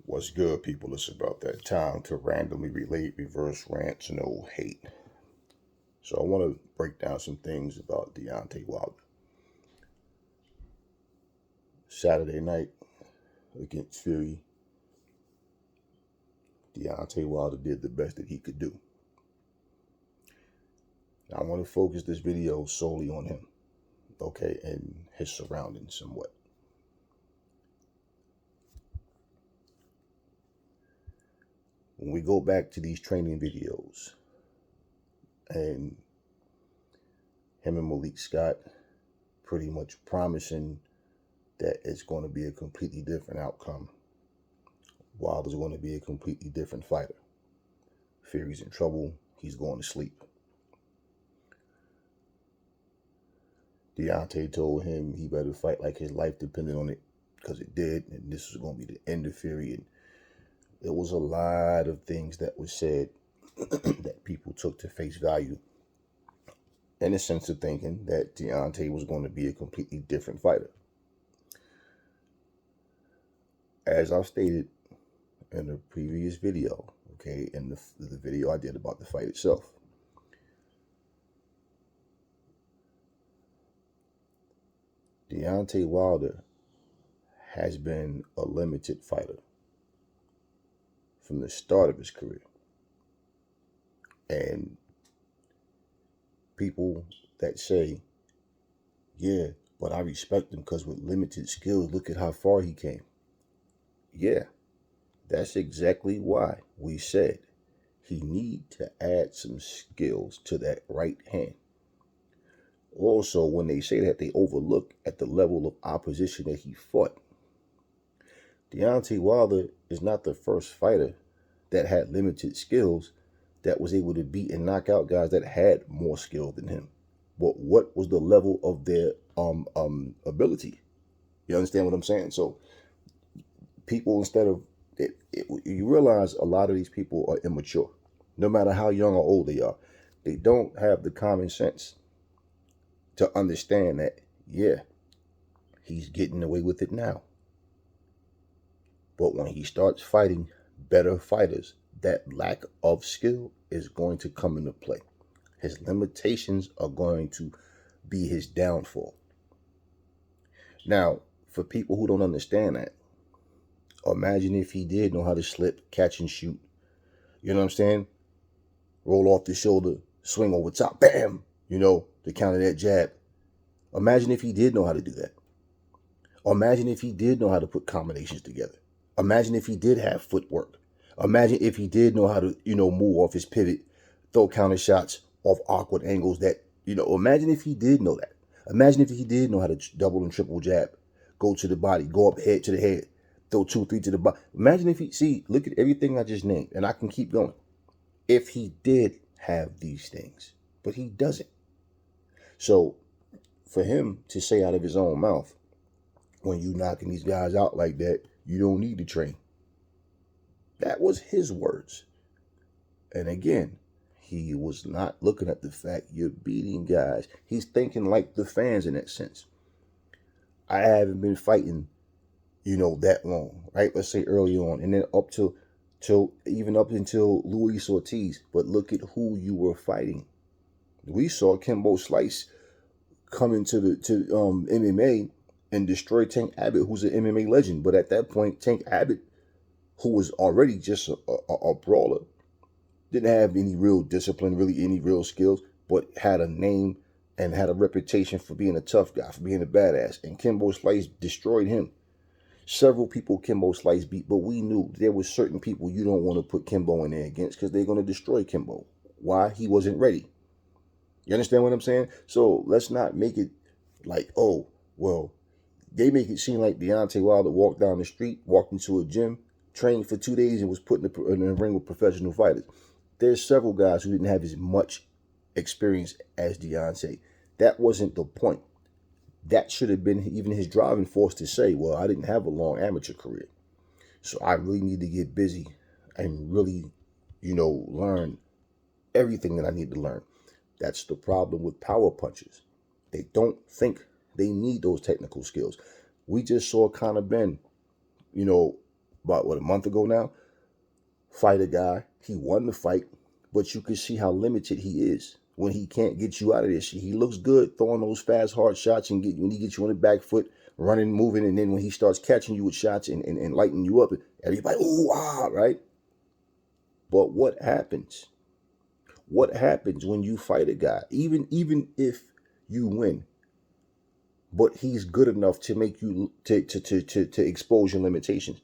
What's good, people? It's about that time to randomly relate reverse rants, no hate. So I want to break down some things about Deontay Wilder. Saturday night against Fury, Deontay Wilder did the best that he could do. Now, I want to focus this video solely on him, okay, and his surroundings somewhat. When we go back to these training videos and him and Malik Scott pretty much promising that it's going to be a completely different outcome. Wilder's going to be a completely different fighter. Fury's in trouble. He's going to sleep. Deontay told him he better fight like his life depended on it, because it did, and this was going to be the end of Fury. And there was a lot of things that was said that people took to face value, in the sense of thinking that Deontay was going to be a completely different fighter. As I've stated in a previous video, okay, in the video I did about the fight itself, Deontay Wilder has been a limited fighter from the start of his career. And people that say, yeah, but I respect him because with limited skills, look at how far he came. Yeah, that's exactly why we said he need to add some skills to that right hand. Also, when they say that, they overlook at the level of opposition that he fought. Deontay Wilder is not the first fighter that had limited skills that was able to beat and knock out guys that had more skill than him. But what was the level of their ability? You understand what I'm saying? So people, instead of you realize a lot of these people are immature, no matter how young or old they are. They don't have the common sense to understand that, yeah, he's getting away with it now. But when he starts fighting better fighters, that lack of skill is going to come into play. His limitations are going to be his downfall. Now, for people who don't understand that, imagine if he did know how to slip, catch and shoot. You know what I'm saying? Roll off the shoulder, swing over top, bam, to counter that jab. Imagine if he did know how to do that. Or imagine if he did know how to put combinations together. Imagine if he did have footwork. Imagine if he did know how to, move off his pivot, throw counter shots off awkward angles that, imagine if he did know that. Imagine if he did know how to double and triple jab, go to the body, go up head to the head, throw 2, 3 to the body. Imagine if look at everything I just named, and I can keep going. If he did have these things, but he doesn't. So for him to say out of his own mouth, when you knocking these guys out like that, you don't need to train. That was his words. And again, he was not looking at the fact you're beating guys. He's thinking like the fans in that sense. I haven't been fighting, that long, right? Let's say early on, and then up till even up until Luis Ortiz. But look at who you were fighting. We saw Kimbo Slice come into the MMA and destroy Tank Abbott, who's an MMA legend. But at that point, Tank Abbott, who was already just a brawler, didn't have any real discipline, really any real skills, but had a name and had a reputation for being a tough guy, for being a badass. And Kimbo Slice destroyed him. Several people Kimbo Slice beat, but we knew there were certain people you don't want to put Kimbo in there against because they're going to destroy Kimbo. Why? He wasn't ready. You understand what I'm saying? So let's not make it like, oh, well, they make it seem like Deontay Wilder walked down the street, walked into a gym, trained for 2 days, and was put in the ring with professional fighters. There's several guys who didn't have as much experience as Deontay. That wasn't the point. That should have been even his driving force to say, well, I didn't have a long amateur career, so I really need to get busy and really, learn everything that I need to learn. That's the problem with power punchers. They don't think they need those technical skills. We just saw Conor Ben, about what, a month ago now. Fight a guy, he won the fight, but you can see how limited he is when he can't get you out of this shit. He looks good throwing those fast, hard shots and when he gets you on the back foot, running, moving, and then when he starts catching you with shots and lighting you up, everybody, ooh, ah, right? But what happens? What happens when you fight a guy, even if you win, but he's good enough to make you to expose your limitations?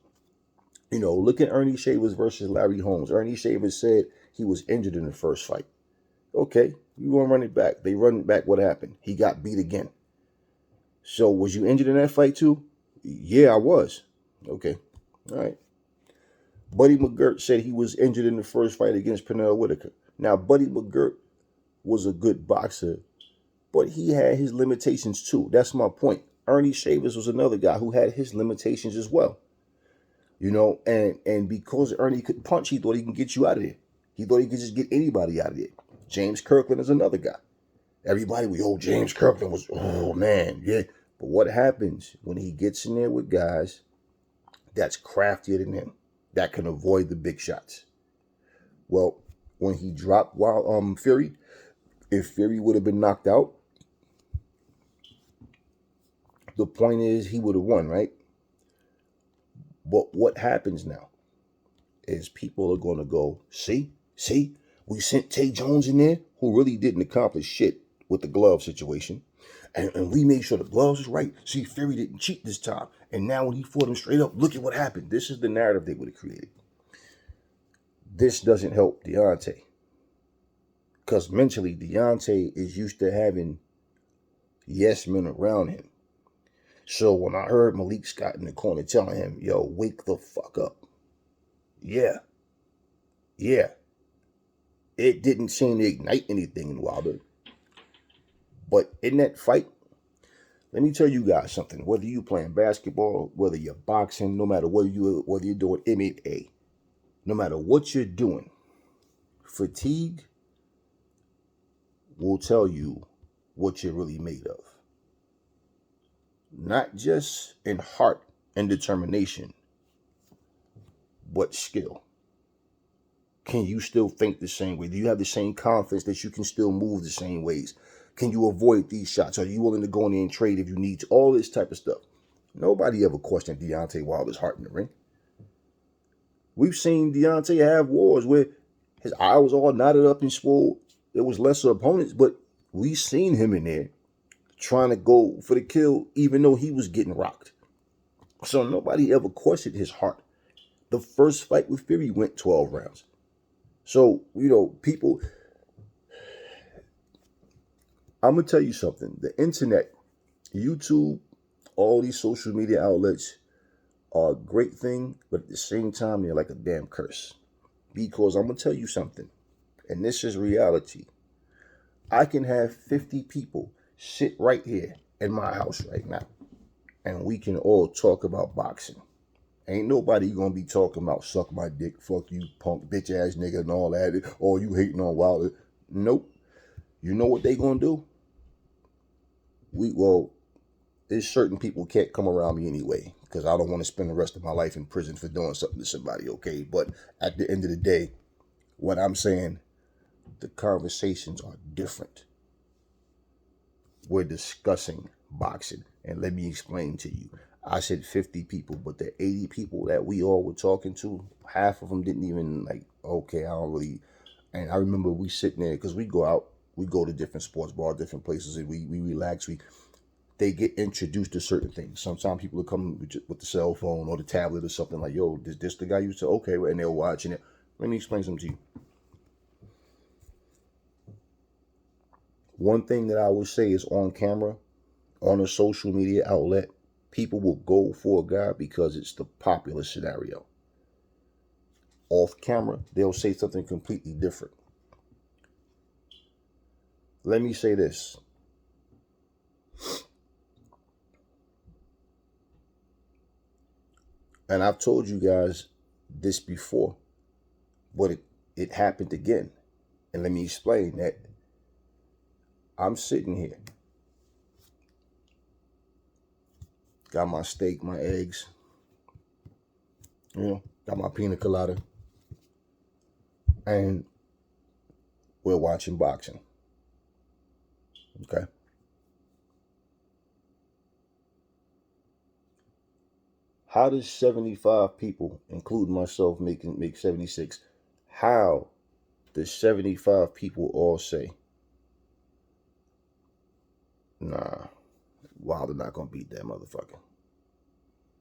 You know, look at Ernie Shavers versus Larry Holmes. Ernie Shavers said he was injured in the first fight. Okay, you want to run it back. They run it back. What happened? He got beat again. So was you injured in that fight too? Yeah, I was. Okay, all right. Buddy McGirt said he was injured in the first fight against Pernell Whitaker. Now, Buddy McGirt was a good boxer, but he had his limitations too. That's my point. Ernie Shavers was another guy who had his limitations as well. You know, and because Ernie could punch, he thought he can get you out of there. He thought he could just get anybody out of there. James Kirkland is another guy. Everybody, James Kirkland was, oh man, yeah. But what happens when he gets in there with guys that's craftier than him, that can avoid the big shots? Well, when he dropped Fury, if Fury would have been knocked out, the point is he would have won, right? But what happens now is people are going to go, see, we sent Tay Jones in there who really didn't accomplish shit with the glove situation. And we made sure the gloves was right. See, Fury didn't cheat this time. And now when he fought him straight up, look at what happened. This is the narrative they would have created. This doesn't help Deontay. Because mentally, Deontay is used to having yes men around him. So when I heard Malik Scott in the corner telling him, yo, wake the fuck up. Yeah. It didn't seem to ignite anything in Wilder. But in that fight, let me tell you guys something. Whether you playing basketball, whether you're boxing, no matter whether you're doing MMA, no matter what you're doing, fatigue will tell you what you're really made of. Not just in heart and determination, but skill. Can you still think the same way? Do you have the same confidence that you can still move the same ways? Can you avoid these shots? Are you willing to go in there and trade if you need to? All this type of stuff. Nobody ever questioned Deontay Wilder's heart in the ring. We've seen Deontay have wars where his eye was all knotted up and swole. There was lesser opponents, but we've seen him in there trying to go for the kill even though he was getting rocked. So nobody ever questioned his heart. The first fight with Fury went 12 rounds. So, you know, people, I'm going to tell you something. The internet, YouTube, all these social media outlets are a great thing, but at the same time, they're like a damn curse. Because I'm going to tell you something, and this is reality. I can have 50 people sit right here in my house right now, and we can all talk about boxing. Ain't nobody gonna be talking about suck my dick, fuck you, punk, bitch ass nigga, and all that. Or you hating on Wilder. Nope. You know what they gonna do? There's certain people can't come around me anyway, because I don't want to spend the rest of my life in prison for doing something to somebody, okay? But at the end of the day, what I'm saying, the conversations are different. We're discussing boxing. And let me explain to you. I said 50 people, but the 80 people that we all were talking to, half of them didn't even okay, I don't really. And I remember we sitting there, because we go out, we go to different sports bars, different places, and we relax. They get introduced to certain things. Sometimes people will come with the cell phone or the tablet or something like, yo, this the guy you said, okay, and they're watching it. Let me explain something to you. One thing that I would say is on camera, on a social media outlet, people will go for a guy because it's the popular scenario. Off camera, they'll say something completely different. Let me say this. And I've told you guys this before, but it happened again. And let me explain that. I'm sitting here. Got my steak, my eggs. Got my pina colada, and we're watching boxing. Okay. How does 75 people, including myself, make 76? How does 75 people all say, nah, Wilder not gonna beat that motherfucker?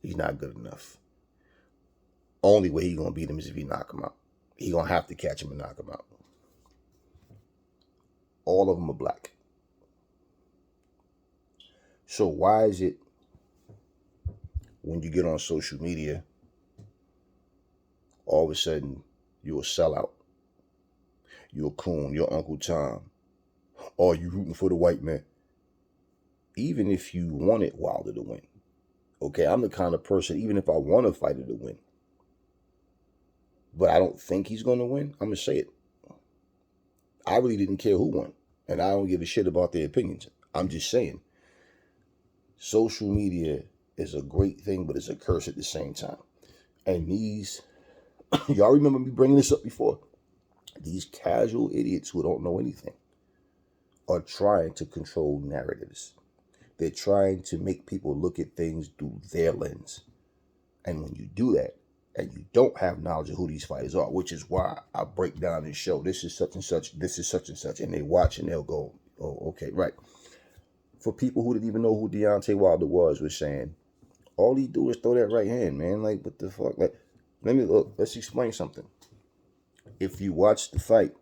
He's not good enough. Only way he gonna beat him is if he knock him out. He gonna have to catch him and knock him out. All of them are black. So why is it when you get on social media, all of a sudden you're a sellout, you're a coon, you're Uncle Tom, or you rooting for the white man? Even if you wanted Wilder to win, okay, I'm the kind of person, even if I want a fighter to win, but I don't think he's going to win, I'm going to say it. I really didn't care who won, and I don't give a shit about their opinions. I'm just saying, social media is a great thing, but it's a curse at the same time. And these, y'all remember me bringing this up before, these casual idiots who don't know anything are trying to control narratives. They're trying to make people look at things through their lens. And when you do that, and you don't have knowledge of who these fighters are, which is why I break down and show this is such and such, this is such and such, and they watch and they'll go, oh, okay, right. For people who didn't even know who Deontay Wilder was saying, all he do is throw that right hand, man. Like, what the fuck? Like, let's explain something. If you watch the fight,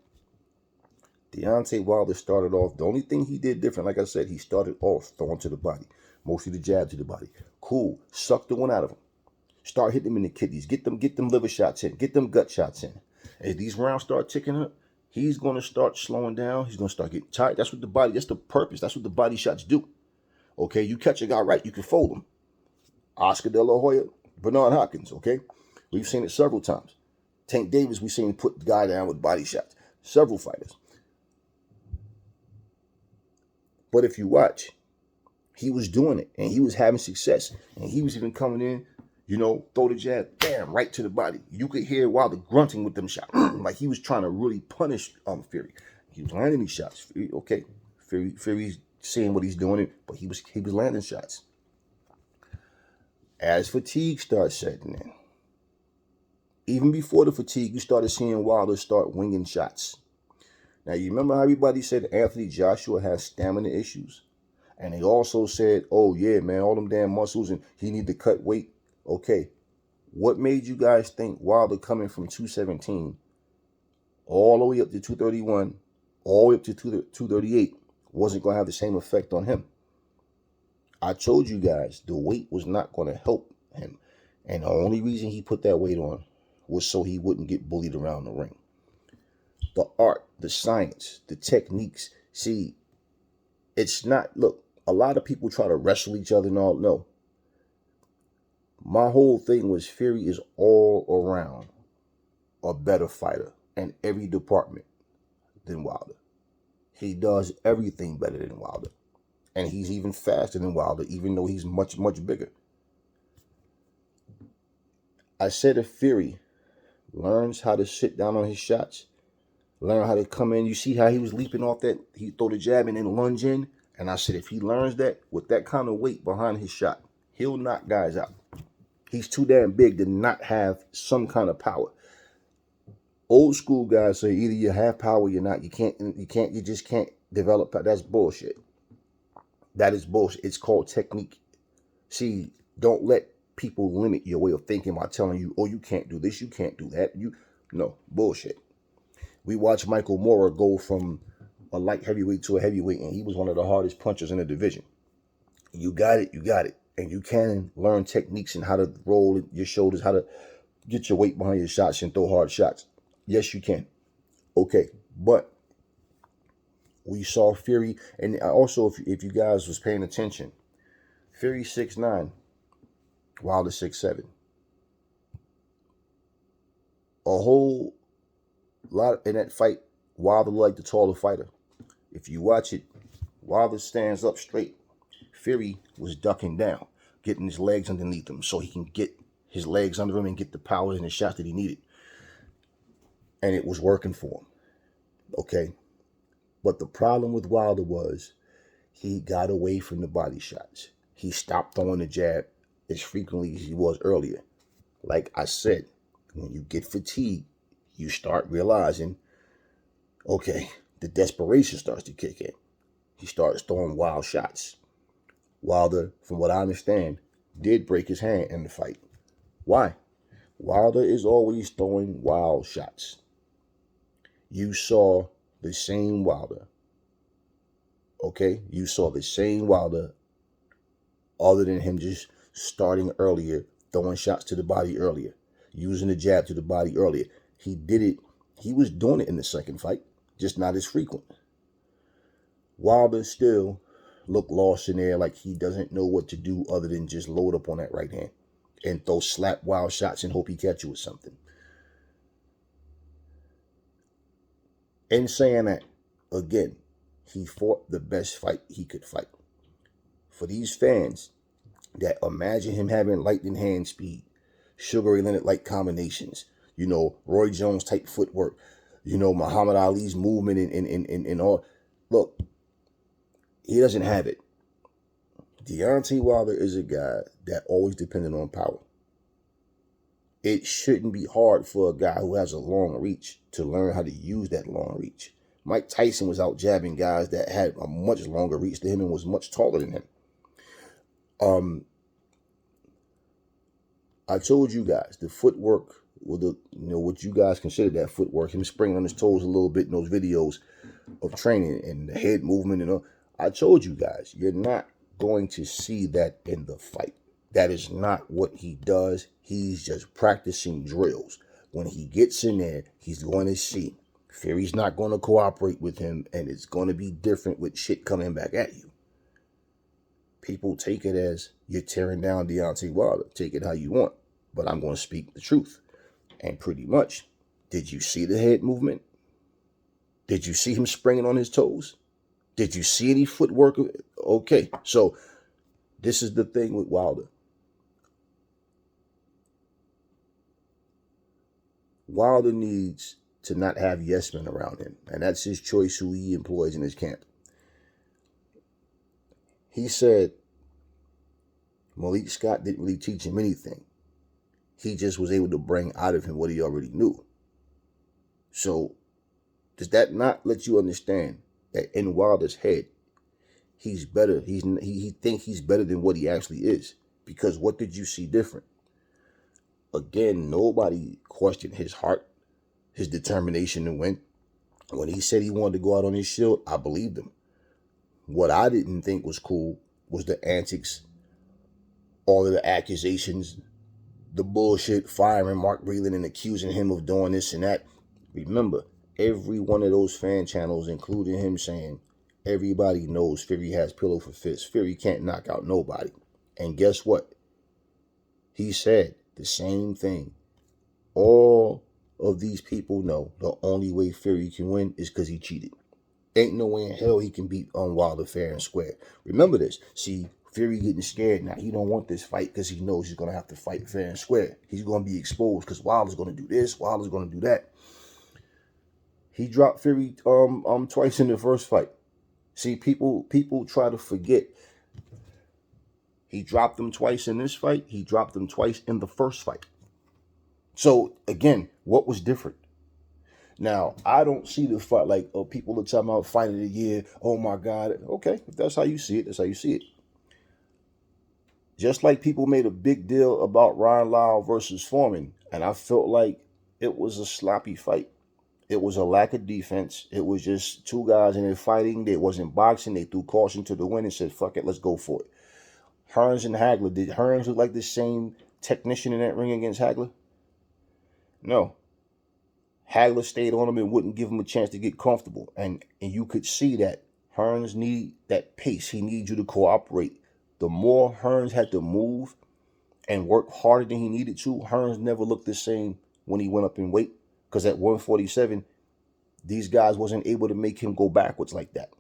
Deontay Wilder started off, the only thing he did different, like I said, he started off throwing to the body, mostly the jab to the body. Cool. Suck the one out of him. Start hitting them in the kidneys. Get them liver shots in. Get them gut shots in. As these rounds start ticking up, he's going to start slowing down. He's going to start getting tired. That's the purpose. That's what the body shots do. Okay, you catch a guy right, you can fold him. Oscar De La Hoya, Bernard Hopkins, okay? We've seen it several times. Tank Davis, we've seen him put the guy down with body shots. Several fighters. But if you watch, he was doing it, and he was having success, and he was even coming in, throw the jab, bam, right to the body. You could hear Wilder grunting with them shots, like he was trying to really punish Fury. He was landing these shots. Okay, Fury's seeing what he's doing, but he was landing shots. As fatigue starts setting in, even before the fatigue, you started seeing Wilder start winging shots. Now, you remember how everybody said Anthony Joshua has stamina issues? And they also said, oh, yeah, man, all them damn muscles, and he need to cut weight. Okay, what made you guys think Wilder coming from 217 all the way up to 231, all the way up to 238 wasn't going to have the same effect on him? I told you guys the weight was not going to help him. And the only reason he put that weight on was so he wouldn't get bullied around the ring. The art, the science, the techniques. See, it's not, look, a lot of people try to wrestle each other and all. No. My whole thing was Fury is all around a better fighter in every department than Wilder. He does everything better than Wilder. And he's even faster than Wilder, even though he's much, much bigger. I said if Fury learns how to sit down on his shots, learn how to come in. You see how he was leaping off that? He throw the jab and then lunge in. And I said if he learns that with that kind of weight behind his shot, he'll knock guys out. He's too damn big to not have some kind of power. Old school guys say either you have power or you're not. You just can't develop power. That's bullshit. That is bullshit. It's called technique. See, don't let people limit your way of thinking by telling you, oh, you can't do this, you can't do that. No, bullshit. We watched Michael Moorer go from a light heavyweight to a heavyweight, and he was one of the hardest punchers in the division. You got it. And you can learn techniques and how to roll your shoulders, how to get your weight behind your shots and throw hard shots. Yes, you can. Okay, but we saw Fury, and also if you guys was paying attention, Fury 6'9", Wilder 6'7". A whole lot in that fight, Wilder like the taller fighter. If you watch it, Wilder stands up straight. Fury was ducking down, getting his legs underneath him so he can get his legs under him and get the power and the shots that he needed. And it was working for him. Okay. But the problem with Wilder was he got away from the body shots. He stopped throwing the jab as frequently as he was earlier. Like I said, when you get fatigued, you start realizing, okay, the desperation starts to kick in. He starts throwing wild shots. Wilder, from what I understand, did break his hand in the fight. Why? Wilder is always throwing wild shots. You saw the same Wilder. Okay? You saw the same Wilder, other than him just starting earlier, throwing shots to the body earlier, using the jab to the body earlier. He did it. He was doing it in the second fight, just not as frequent. Wilder still looked lost in there, like he doesn't know what to do other than just load up on that right hand and throw slap wild shots and hope he catch you with something. In saying that, again, he fought the best fight he could fight. For these fans that imagine him having lightning hand speed, Sugar Ray Leonard-like combinations, Roy Jones type footwork, Muhammad Ali's movement and all. Look, he doesn't have it. Deontay Wilder is a guy that always depended on power. It shouldn't be hard for a guy who has a long reach to learn how to use that long reach. Mike Tyson was out jabbing guys that had a much longer reach to him and was much taller than him. I told you guys the footwork, what you guys consider that footwork, him springing on his toes a little bit in those videos of training and the head movement and all. I told you guys, you're not going to see that in the fight. That is not what he does. He's just practicing drills. When he gets in there, he's going to see Fury's not going to cooperate with him, and it's going to be different with shit coming back at you. People take it as you're tearing down Deontay Wilder. Take it how you want, but I'm going to speak the truth. And pretty much, did you see the head movement? Did you see him springing on his toes? Did you see any footwork? Okay, so this is the thing with Wilder. Wilder needs to not have yes men around him, and that's his choice who he employs in his camp. He said Malik Scott didn't really teach him anything. He just was able to bring out of him what he already knew. So does that not let you understand that in Wilder's head, he's better? He thinks he's better than what he actually is. Because what did you see different? Again, nobody questioned his heart, his determination to win. When he said he wanted to go out on his shield, I believed him. What I didn't think was cool was the antics, all of the accusations, the bullshit, firing Mark Breland and accusing him of doing this and that. Remember, every one of those fan channels, including him, saying everybody knows Fury has pillow for fists. Fury can't knock out nobody. And guess what? He said the same thing. All of these people know the only way Fury can win is because he cheated. Ain't no way in hell he can beat Wilder fair and square. Remember this. See, Fury getting scared now. He don't want this fight because he knows he's going to have to fight fair and square. He's going to be exposed because Wilder's going to do this. Wilder's going to do that. He dropped Fury twice in the first fight. See, people try to forget. He dropped him twice in this fight. He dropped him twice in the first fight. So, again, what was different? Now, I don't see the fight like people are talking about fight of the year. Oh, my God. Okay, if that's how you see it, that's how you see it. Just like people made a big deal about Ryan Lyle versus Foreman, and I felt like it was a sloppy fight. It was a lack of defense. It was just two guys in there fighting. It wasn't boxing. They threw caution to the wind and said, fuck it, let's go for it. Hearns and Hagler. Did Hearns look like the same technician in that ring against Hagler? No. Hagler stayed on him and wouldn't give him a chance to get comfortable. And you could see that Hearns need that pace. He needs you to cooperate. The more Hearns had to move and work harder than he needed to, Hearns never looked the same when he went up in weight. Because at 147, these guys wasn't able to make him go backwards like that.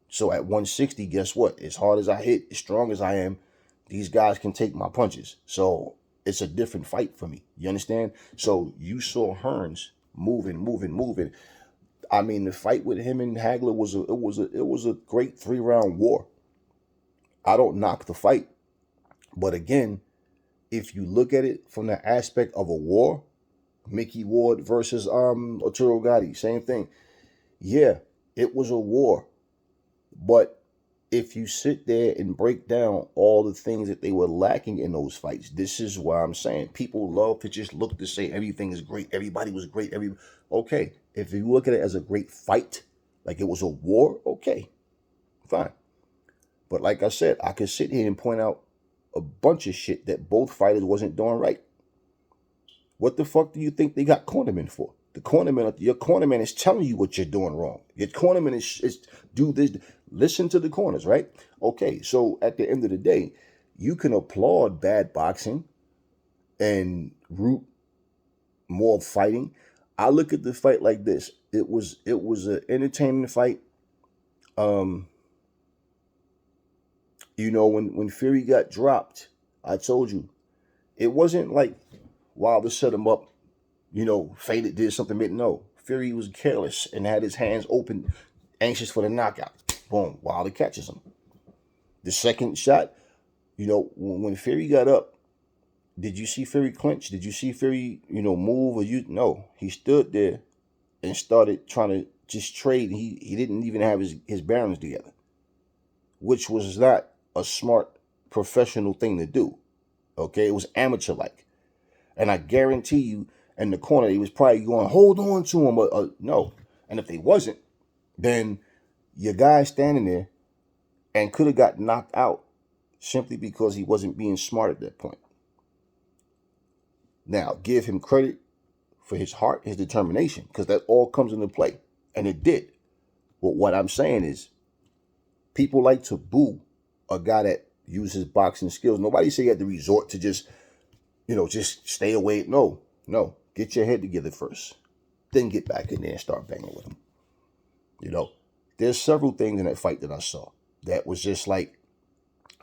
So at 160, guess what? As hard as I hit, as strong as I am, these guys can take my punches. So it's a different fight for me. You understand? So you saw Hearns moving. I mean, the fight with him and Hagler was a great 3 round war. I don't knock the fight, but again, if you look at it from the aspect of a war, Mickey Ward versus Arturo Gatti, same thing. Yeah, it was a war, but if you sit there and break down all the things that they were lacking in those fights, this is why I'm saying people love to just look to say everything is great, everybody was great, okay. If you look at it as a great fight, like it was a war, okay, fine. But like I said, I could sit here and point out a bunch of shit that both fighters wasn't doing right. What the fuck do you think they got cornermen for? Your cornerman is telling you what you're doing wrong. Your cornerman is do this. Listen to the corners, right? Okay, so at the end of the day, you can applaud bad boxing and root more fighting. I look at the fight like this. It was an entertaining fight. When Fury got dropped, I told you, it wasn't like Wilder set him up, faded, did something. No, Fury was careless and had his hands open, anxious for the knockout. Boom, Wilder catches him. The second shot, when Fury got up, did you see Fury clinch? Did you see Fury, move? No, he stood there and started trying to just trade. He didn't even have his bearings together, which was not a smart professional thing to do. Okay, it was amateur-like. And I guarantee you, in the corner, he was probably going, hold on to him. No. And if they wasn't, then your guy standing there and could have got knocked out simply because he wasn't being smart at that point. Now, give him credit for his heart, his determination, because that all comes into play. And it did. But what I'm saying is, people like to boo a guy that uses boxing skills. Nobody say you had to resort to just stay away. No. Get your head together first. Then get back in there and start banging with him. There's several things in that fight that I saw that was just like,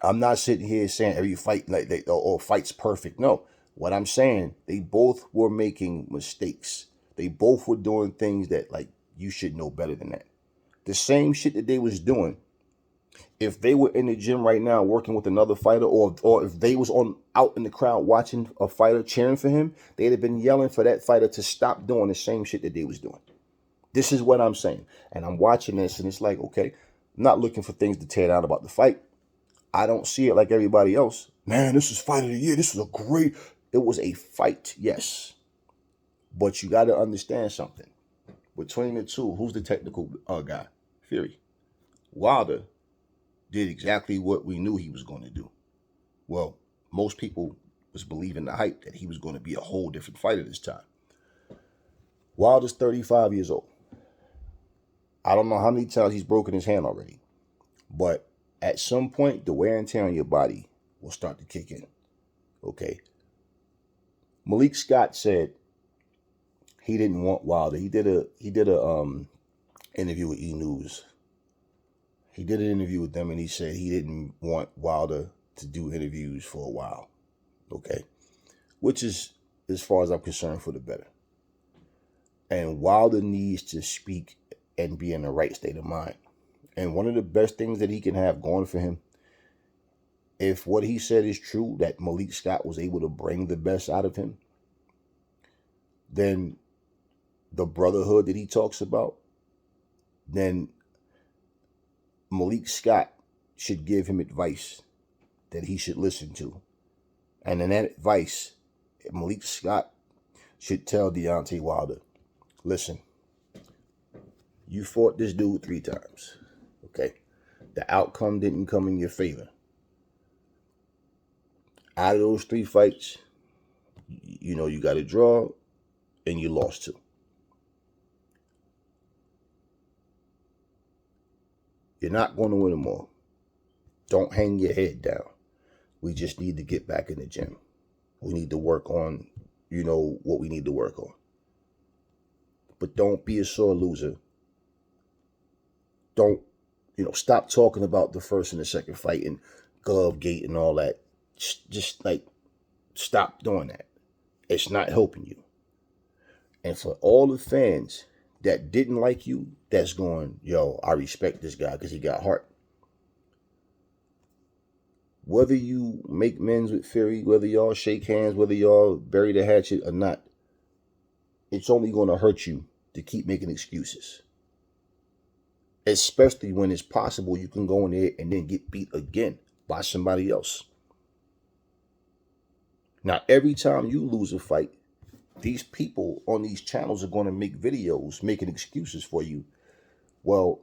I'm not sitting here saying every fight or fight's perfect. No. What I'm saying, they both were making mistakes. They both were doing things that, you should know better than that. The same shit that they was doing, if they were in the gym right now working with another fighter, or if they was out in the crowd watching a fighter cheering for him, they'd have been yelling for that fighter to stop doing the same shit that they was doing. This is what I'm saying. And I'm watching this and it's like, okay, I'm not looking for things to tear down about the fight. I don't see it like everybody else. Man, this is fight of the year. This was it was a fight, yes. But you got to understand something. Between the two, who's the technical guy? Fury. Wilder did exactly what we knew he was going to do. Well, most people was believing the hype that he was going to be a whole different fighter this time. Wilder's 35 years old. I don't know how many times he's broken his hand already. But at some point, the wear and tear on your body will start to kick in. Okay. Malik Scott said he didn't want Wilder. He did a interview with E! News. He did an interview with them and he said he didn't want Wilder to do interviews for a while. Okay. Which is, as far as I'm concerned, for the better. And Wilder needs to speak and be in the right state of mind. And one of the best things that he can have going for him, if what he said is true, that Malik Scott was able to bring the best out of him, then the brotherhood that he talks about, then Malik Scott should give him advice that he should listen to. And in that advice, Malik Scott should tell Deontay Wilder, listen, you fought this dude 3 times. Okay? The outcome didn't come in your favor. Out of those 3 fights, you got a draw and you lost 2. You're not going to win them all. Don't hang your head down. We just need to get back in the gym. We need to work on, what we need to work on. But don't be a sore loser. Don't, stop talking about the first and the second fight and glove gate and all that. Just Stop doing that. It's not helping you. And for all the fans that didn't like you, that's going, yo, I respect this guy because he got heart. Whether you make men's with Fury, whether y'all shake hands, whether y'all bury the hatchet or not, it's only going to hurt you to keep making excuses. Especially when it's possible you can go in there and then get beat again by somebody else. Now, every time you lose a fight, these people on these channels are going to make videos making excuses for you. Well,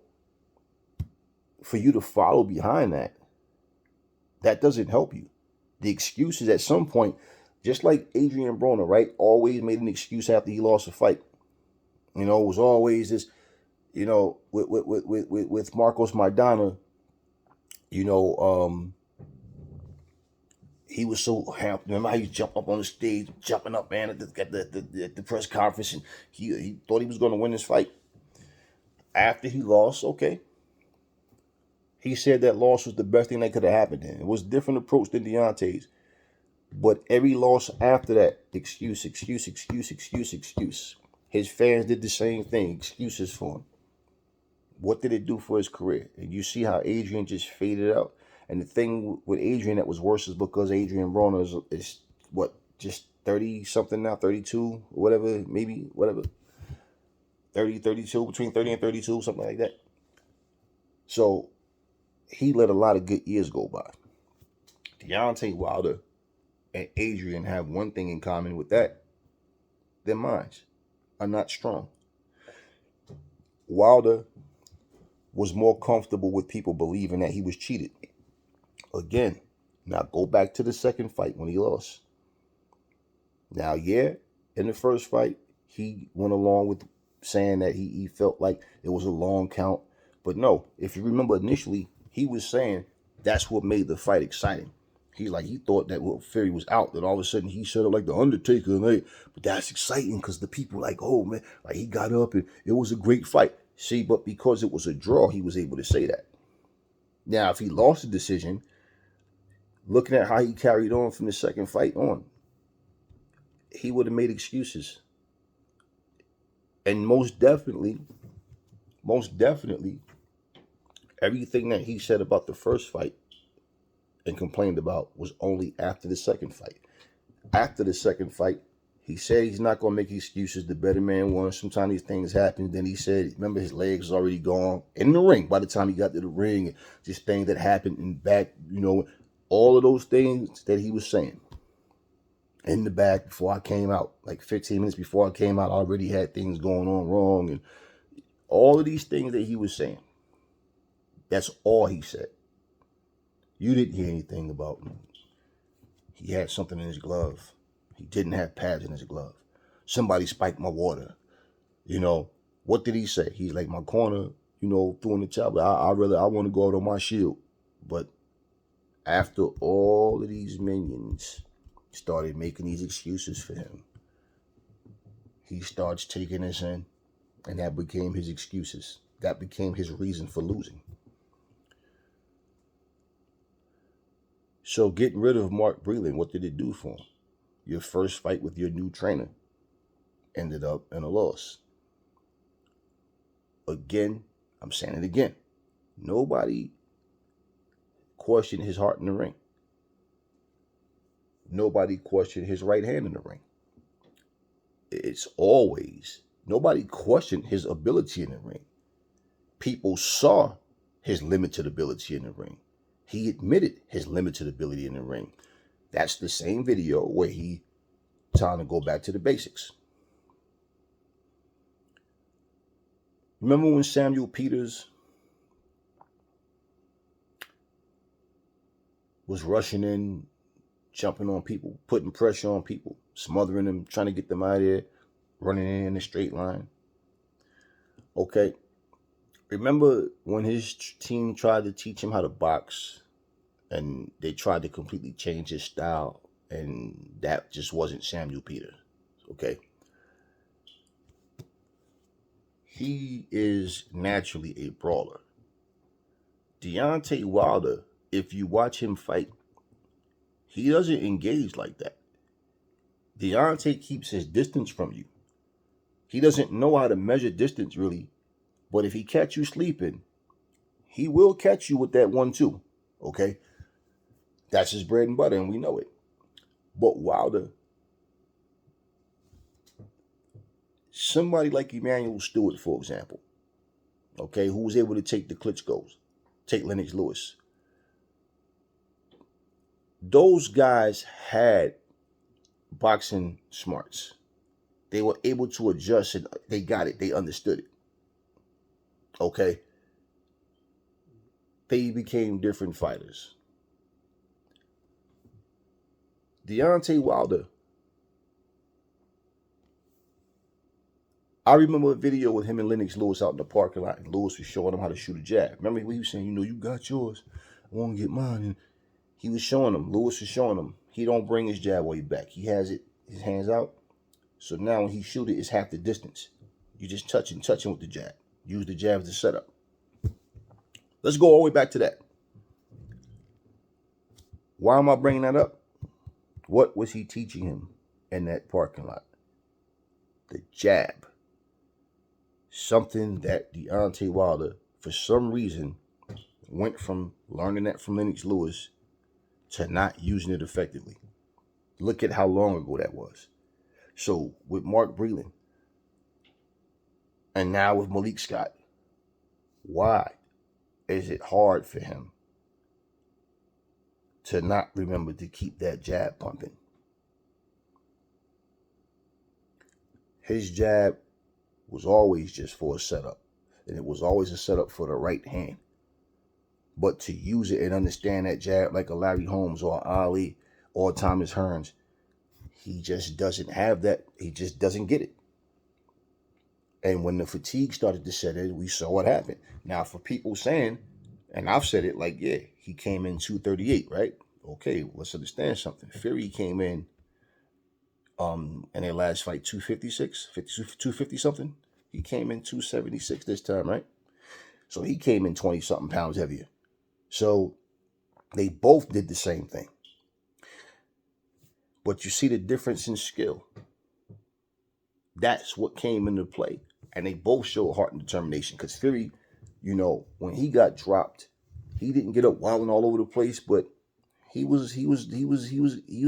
for you to follow behind that doesn't help you. The excuses at some point, just like Adrian Broner, right, always made an excuse after he lost a fight. You know, it was always this, you know, with Marcos Maidana, you know, he was so happy. Remember how he jumped up on the stage, jumping up, man, at the press conference, and he thought he was going to win this fight. After he lost, okay, he said that loss was the best thing that could have happened to him. It was a different approach than Deontay's. But every loss after that, excuse. His fans did the same thing, excuses for him. What did it do for his career? And you see how Adrian just faded out. And the thing with Adrian that was worse is because Adrian Broner is what, just 30-something now, 32, whatever, maybe, whatever. 30, 32, between 30 and 32, something like that. So he let a lot of good years go by. Deontay Wilder and Adrian have one thing in common with that. Their minds are not strong. Wilder was more comfortable with people believing that he was cheated. Again, now go back to the second fight when he lost. Now, yeah, in the first fight, he went along with saying that he felt like it was a long count. But no, if you remember initially, he was saying that's what made the fight exciting. He's like, he thought that Fury was out. Then all of a sudden he shut up like the Undertaker. And but that's exciting because the people like, oh man, like he got up and it was a great fight. See, but because it was a draw, he was able to say that. Now, if he lost the decision, looking at how he carried on from the second fight on, he would have made excuses. And most definitely, everything that he said about the first fight and complained about was only after the second fight. After the second fight, he said he's not going to make excuses. The better man won. Sometimes these things happen. Then he said, remember, his legs was already gone in the ring by the time he got to the ring. And just things that happened in back, you know, all of those things that he was saying in the back before I came out. Like 15 minutes before I came out, I already had things going on wrong. And all of these things that he was saying, that's all he said. You didn't hear anything about him. He had something in his glove. He didn't have pads in his glove. Somebody spiked my water. You know, what did he say? He's like, my corner, you know, threw in the chopper. I want to go out on my shield. But after all of these minions started making these excuses for him, he starts taking us in, and that became his excuses. That became his reason for losing. So getting rid of Mark Breland, what did it do for him? Your first fight with your new trainer ended up in a loss. Again, I'm saying it again. Nobody questioned his heart in the ring. Nobody questioned his right hand in the ring. It's always, nobody questioned his ability in the ring. People saw his limited ability in the ring. He admitted his limited ability in the ring. That's the same video where he trying to go back to the basics. Remember when Samuel Peters was rushing in, jumping on people, putting pressure on people, smothering them, trying to get them out of there, running in a straight line? Okay. Remember when his team tried to teach him how to box and they tried to completely change his style, and that just wasn't Samuel Peters, okay? He is naturally a brawler. Deontay Wilder, if you watch him fight, he doesn't engage like that. Deontay keeps his distance from you. He doesn't know how to measure distance really, but if he catch you sleeping, he will catch you with that 1-2. Okay? That's his bread and butter, and we know it. But Wilder, somebody like Emmanuel Stewart, for example, okay, who was able to take the Klitschko's, take Lennox Lewis. Those guys had boxing smarts. They were able to adjust and they got it. They understood it. Okay? They became different fighters. Deontay Wilder. I remember a video with him and Lennox Lewis out in the parking lot, and Lewis was showing him how to shoot a jab. Remember he was saying, you got yours, I want to get mine. And he was showing him, Lewis was showing him, he don't bring his jab way back. He has it, his hands out. So now when he shoot it, it's half the distance. You just touching with the jab. Use the jab as the setup. Let's go all the way back to that. Why am I bringing that up? What was he teaching him in that parking lot? The jab. Something that Deontay Wilder, for some reason, went from learning that from Lennox Lewis to not using it effectively. Look at how long ago that was. So with Mark Breland, and now with Malik Scott, why is it hard for him to not remember to keep that jab pumping? His jab was always just for a setup, and it was always a setup for the right hand. But to use it and understand that jab like a Larry Holmes or Ali or Thomas Hearns, he just doesn't have that. He just doesn't get it. And when the fatigue started to set in, we saw what happened. Now, for people saying, and I've said it like, yeah, he came in 238, right? Okay, let's understand something. Fury came in their last fight 256, 250 something. He came in 276 this time, right? So he came in 20 something pounds heavier. So they both did the same thing. But you see the difference in skill. That's what came into play. And they both showed heart and determination. Because Fury, when he got dropped, he didn't get up wilding all over the place, but he was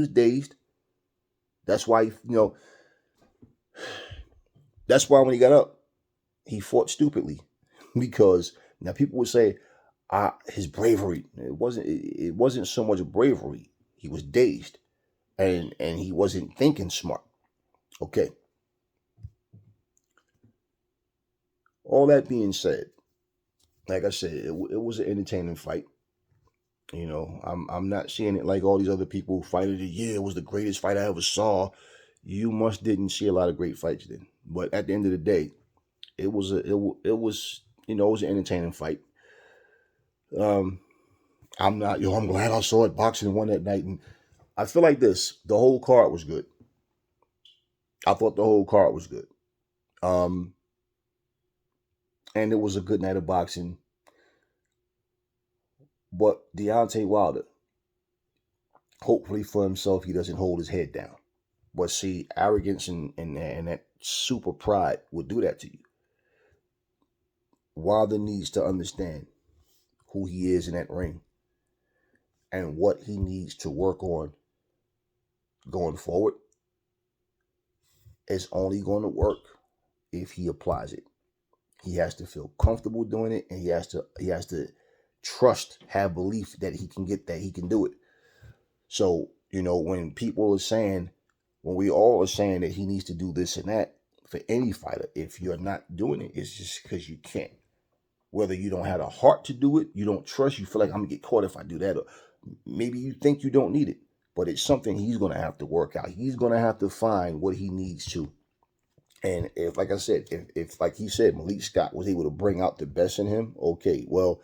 dazed. That's why, that's why when he got up, he fought stupidly. Because now people would say, his bravery. It wasn't so much bravery. He was dazed. And he wasn't thinking smart. Okay. All that being said, like I said, it was an entertaining fight. I'm not seeing it like all these other people fighting it. Yeah, it was the greatest fight I ever saw. You must didn't see a lot of great fights then. But at the end of the day, it was an entertaining fight. I'm glad I saw it. Boxing won that night, and I feel like the whole card was good. I thought the whole card was good. And it was a good night of boxing. But Deontay Wilder, hopefully for himself, he doesn't hold his head down. But see, arrogance and that super pride will do that to you. Wilder needs to understand who he is in that ring and what he needs to work on going forward. It's only going to work if he applies it. He has to feel comfortable doing it, and he has to trust, have belief that he can do it. So, when people are saying, when we all are saying that he needs to do this and that, for any fighter, if you're not doing it, it's just because you can't. Whether you don't have the heart to do it, you don't trust, you feel like I'm going to get caught if I do that, or maybe you think you don't need it, but it's something he's going to have to work out. He's going to have to find what he needs to. And if, like I said, if like he said, Malik Scott was able to bring out the best in him, okay, well,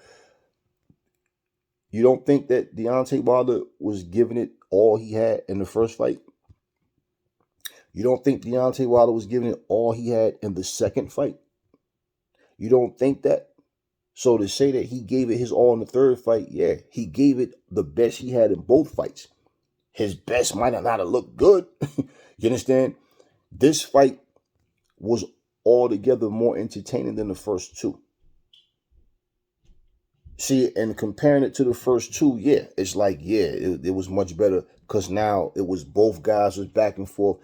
you don't think that Deontay Wilder was giving it all he had in the first fight? You don't think Deontay Wilder was giving it all he had in the second fight? You don't think that? So to say that he gave it his all in the third fight, yeah, he gave it the best he had in both fights. His best might not have looked good. You understand? This fight was altogether more entertaining than the first two. See, and comparing it to the first two, yeah, it's like, yeah, it was much better because now it was both guys was back and forth.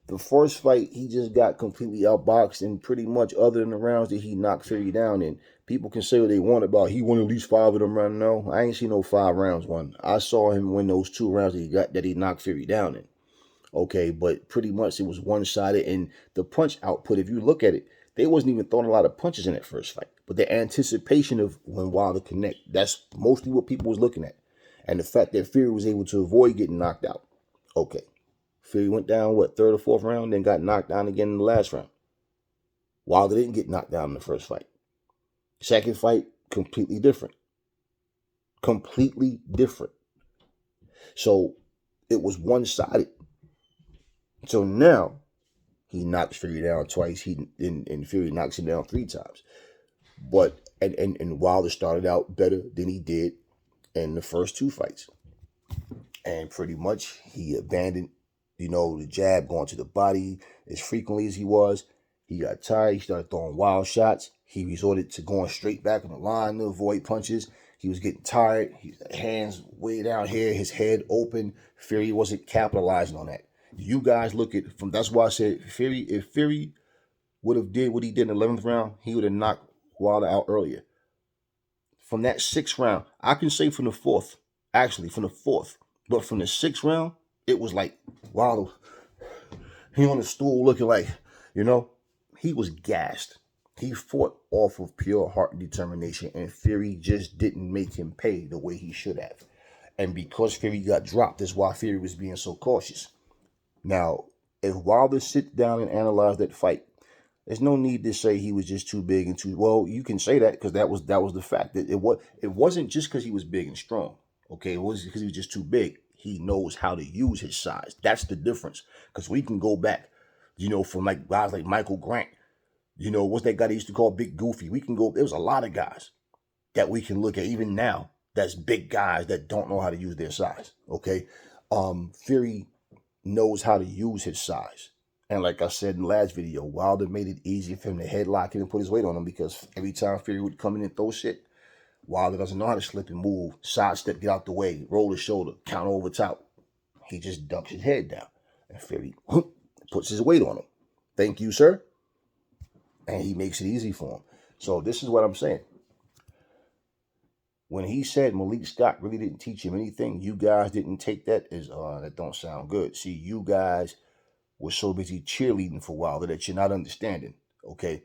The first fight, he just got completely outboxed, and pretty much other than the rounds that he knocked Fury down in, people can say what they want about he won at least 5 of them rounds. No, I ain't seen no 5 rounds won. I saw him win those 2 rounds that he knocked Fury down in. Okay, but pretty much it was one sided, and the punch output, if you look at it, they wasn't even throwing a lot of punches in that first fight. But the anticipation of when Wilder connect, that's mostly what people was looking at. And the fact that Fury was able to avoid getting knocked out. Okay. Fury went down, what, third or fourth round, then got knocked down again in the last round. Wilder didn't get knocked down in the first fight. Second fight, completely different. Completely different. So it was one-sided. So now he knocks Fury down twice. And Fury knocks him down 3 times. But and Wilder started out better than he did in the first 2 fights. And pretty much he abandoned, the jab going to the body as frequently as he was. He got tired. He started throwing wild shots. He resorted to going straight back on the line to avoid punches. He was getting tired. His hands way down here, his head open. Fury wasn't capitalizing on that. You guys look at from. That's why I said Fury. If Fury would have did what he did in the 11th round, he would have knocked Wilder out earlier. From that 6th round, I can say from the 4th, actually from the 4th, but from the 6th round, it was like Wilder. He on the stool looking like, he was gassed. He fought off of pure heart and determination, and Fury just didn't make him pay the way he should have. And because Fury got dropped, that's why Fury was being so cautious. Now, if Wilder sits down and analyze that fight, there's no need to say he was just too big and too well. You can say that because that was the fact that it wasn't just because he was big and strong. Okay, it wasn't because he was just too big. He knows how to use his size. That's the difference. Because we can go back, from like guys like Michael Grant. What's that guy they used to call Big Goofy? We can go. There's a lot of guys that we can look at even now. That's big guys that don't know how to use their size. Okay, Fury knows how to use his size. And like I said in the last video, Wilder made it easy for him to headlock him and put his weight on him because every time Fury would come in and throw shit, Wilder doesn't know how to slip and move, sidestep, get out the way, roll his shoulder, counter over top. He just ducks his head down. And Fury puts his weight on him. Thank you, sir. And he makes it easy for him. So this is what I'm saying. When he said Malik Scott really didn't teach him anything, you guys didn't take that as, that don't sound good. See, you guys were so busy cheerleading for Wilder that you're not understanding. Okay,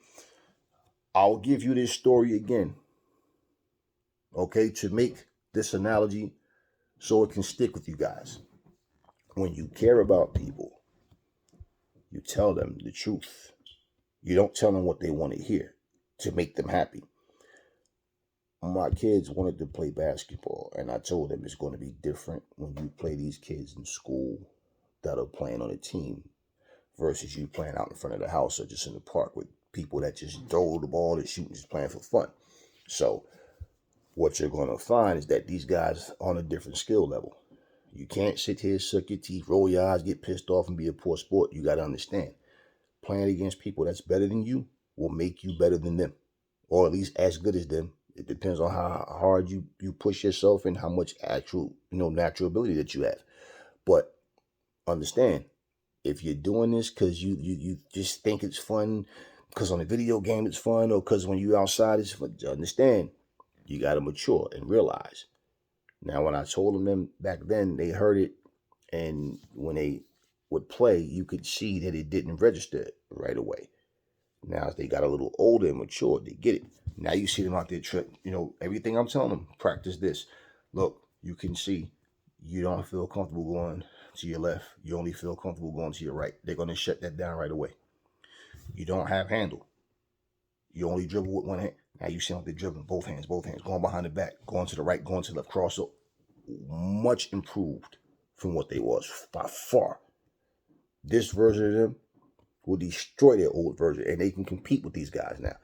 I'll give you this story again. Okay, to make this analogy so it can stick with you guys. When you care about people, you tell them the truth. You don't tell them what they want to hear to make them happy. My kids wanted to play basketball, and I told them it's going to be different when you play these kids in school that are playing on a team versus you playing out in front of the house or just in the park with people that just throw the ball and shoot and just playing for fun. So what you're going to find is that these guys are on a different skill level. You can't sit here, suck your teeth, roll your eyes, get pissed off, and be a poor sport. You got to understand, playing against people that's better than you will make you better than them, or at least as good as them. It depends on how hard you push yourself and how much actual, natural ability that you have. But understand, if you're doing this because you just think it's fun, because on a video game it's fun, or because when you outside it's fun, understand, you got to mature and realize. Now, when I told them back then, they heard it, and when they would play, you could see that it didn't register right away. Now, as they got a little older and mature, they get it. Now you see them out there, everything I'm telling them, practice this. Look, you can see you don't feel comfortable going to your left. You only feel comfortable going to your right. They're going to shut that down right away. You don't have handle. You only dribble with one hand. Now you see them, they're dribbling both hands, going behind the back, going to the right, going to the left, cross up. Much improved from what they was by far. This version of them will destroy their old version, and they can compete with these guys now.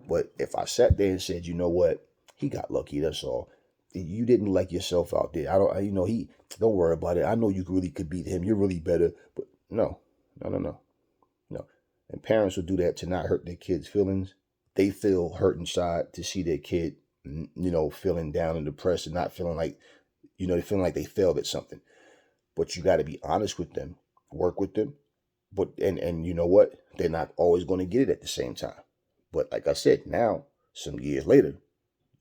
But if I sat there and said, you know what, he got lucky, that's all. You didn't like yourself out there. Don't worry about it. I know you really could beat him. You're really better. But no, No, no, no, no. And parents will do that to not hurt their kids' feelings. They feel hurt inside to see their kid, feeling down and depressed and not feeling like, they feeling like they failed at something. But you got to be honest with them, work with them. But and you know what? They're not always going to get it at the same time. But like I said, now some years later,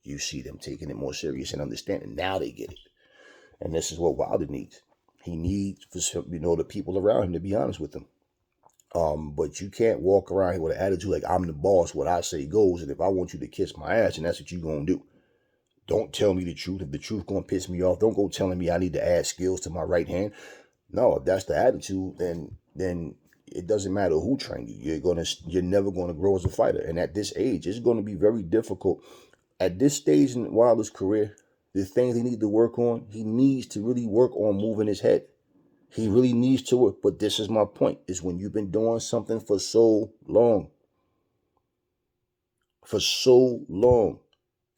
you see them taking it more serious and understanding. Now they get it, and this is what Wilder needs. He needs for the people around him to be honest with him. But you can't walk around here with an attitude like I'm the boss. What I say goes, and if I want you to kiss my ass, and that's what you're gonna do. Don't tell me the truth. If the truth gonna piss me off, don't go telling me I need to add skills to my right hand. No, if that's the attitude, then it doesn't matter who trained you. You're never gonna grow as a fighter. And at this age, it's gonna be very difficult. At this stage in Wilder's career, the things he needs to work on, he needs to really work on moving his head. He really needs to work. But this is my point, is when you've been doing something for so long,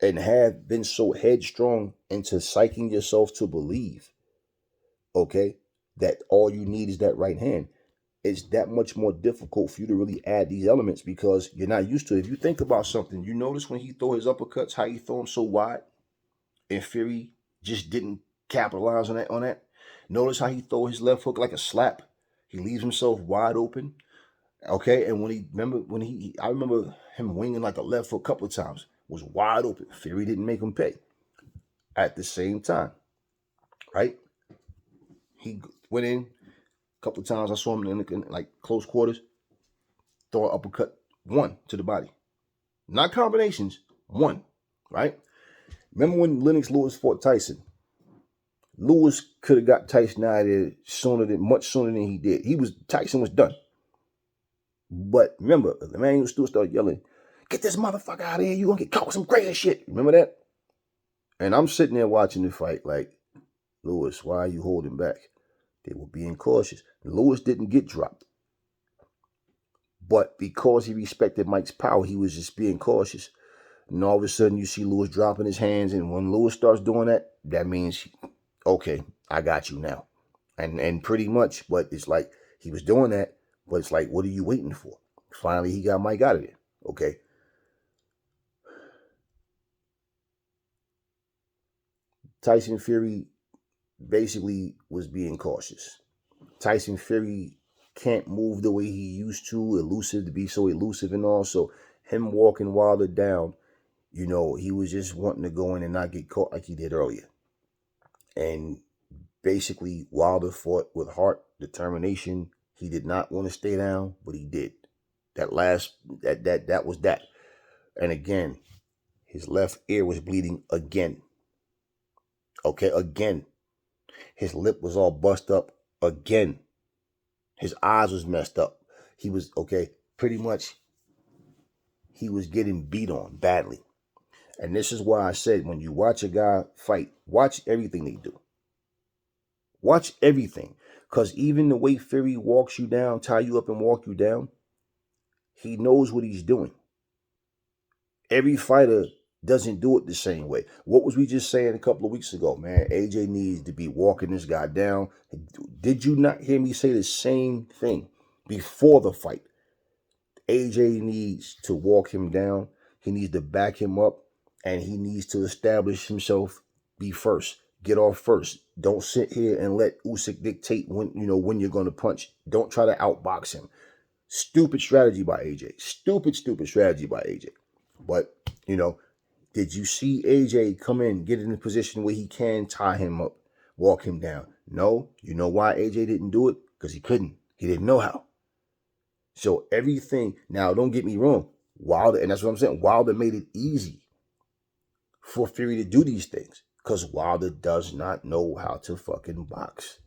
and have been so headstrong into psyching yourself to believe, okay, that all you need is that right hand, it's that much more difficult for you to really add these elements because you're not used to it. If you think about something, you notice when he throw his uppercuts, how he throw them so wide, and Fury just didn't capitalize on that. Notice how he throw his left hook like a slap. He leaves himself wide open. Okay, and I remember him winging like a left hook a couple of times. Was wide open. Fury didn't make him pay. At the same time, right? He went in a couple of times. I saw him in like close quarters. Throw an uppercut, one to the body. Not combinations, one, right? Remember when Lennox Lewis fought Tyson? Lewis could have got Tyson out of there much sooner than he did. Tyson was done. But remember, the man still started yelling, "Get this motherfucker out of here! You gonna get caught with some crazy shit." Remember that? And I'm sitting there watching the fight like, Lewis, why are you holding back? They were being cautious. Lewis didn't get dropped. But because he respected Mike's power, he was just being cautious. And all of a sudden, you see Lewis dropping his hands. And when Lewis starts doing that, that means, okay, I got you now. And pretty much, but it's like he was doing that. But it's like, what are you waiting for? Finally, he got Mike out of there. Okay. Tyson Fury basically was being cautious. Tyson Fury can't move the way he used to be so elusive and all. So him walking Wilder down, he was just wanting to go in and not get caught like he did earlier. And basically, Wilder fought with heart, determination. He did not want to stay down, but he did. That was that. And again, his left ear was bleeding again. Okay, again. His lip was all bust up again. His eyes was messed up. He was, pretty much he was getting beat on badly. And this is why I said, when you watch a guy fight, watch everything they do. Watch everything. Because even the way Fury walks you down, tie you up and walk you down, he knows what he's doing. Every fighter doesn't do it the same way. What was we just saying a couple of weeks ago, man? AJ needs to be walking this guy down. Did you not hear me say the same thing before the fight? AJ needs to walk him down. He needs to back him up, and he needs to establish himself, be first. Get off first. Don't sit here and let Usyk dictate when you're going to punch. Don't try to outbox him. Stupid strategy by AJ. Stupid strategy by AJ. But, did you see AJ come in, get in a position where he can tie him up, walk him down? No. You know why AJ didn't do it? Because he couldn't. He didn't know how. So everything, now don't get me wrong, Wilder, and that's what I'm saying, Wilder made it easy for Fury to do these things because Wilder does not know how to fucking box.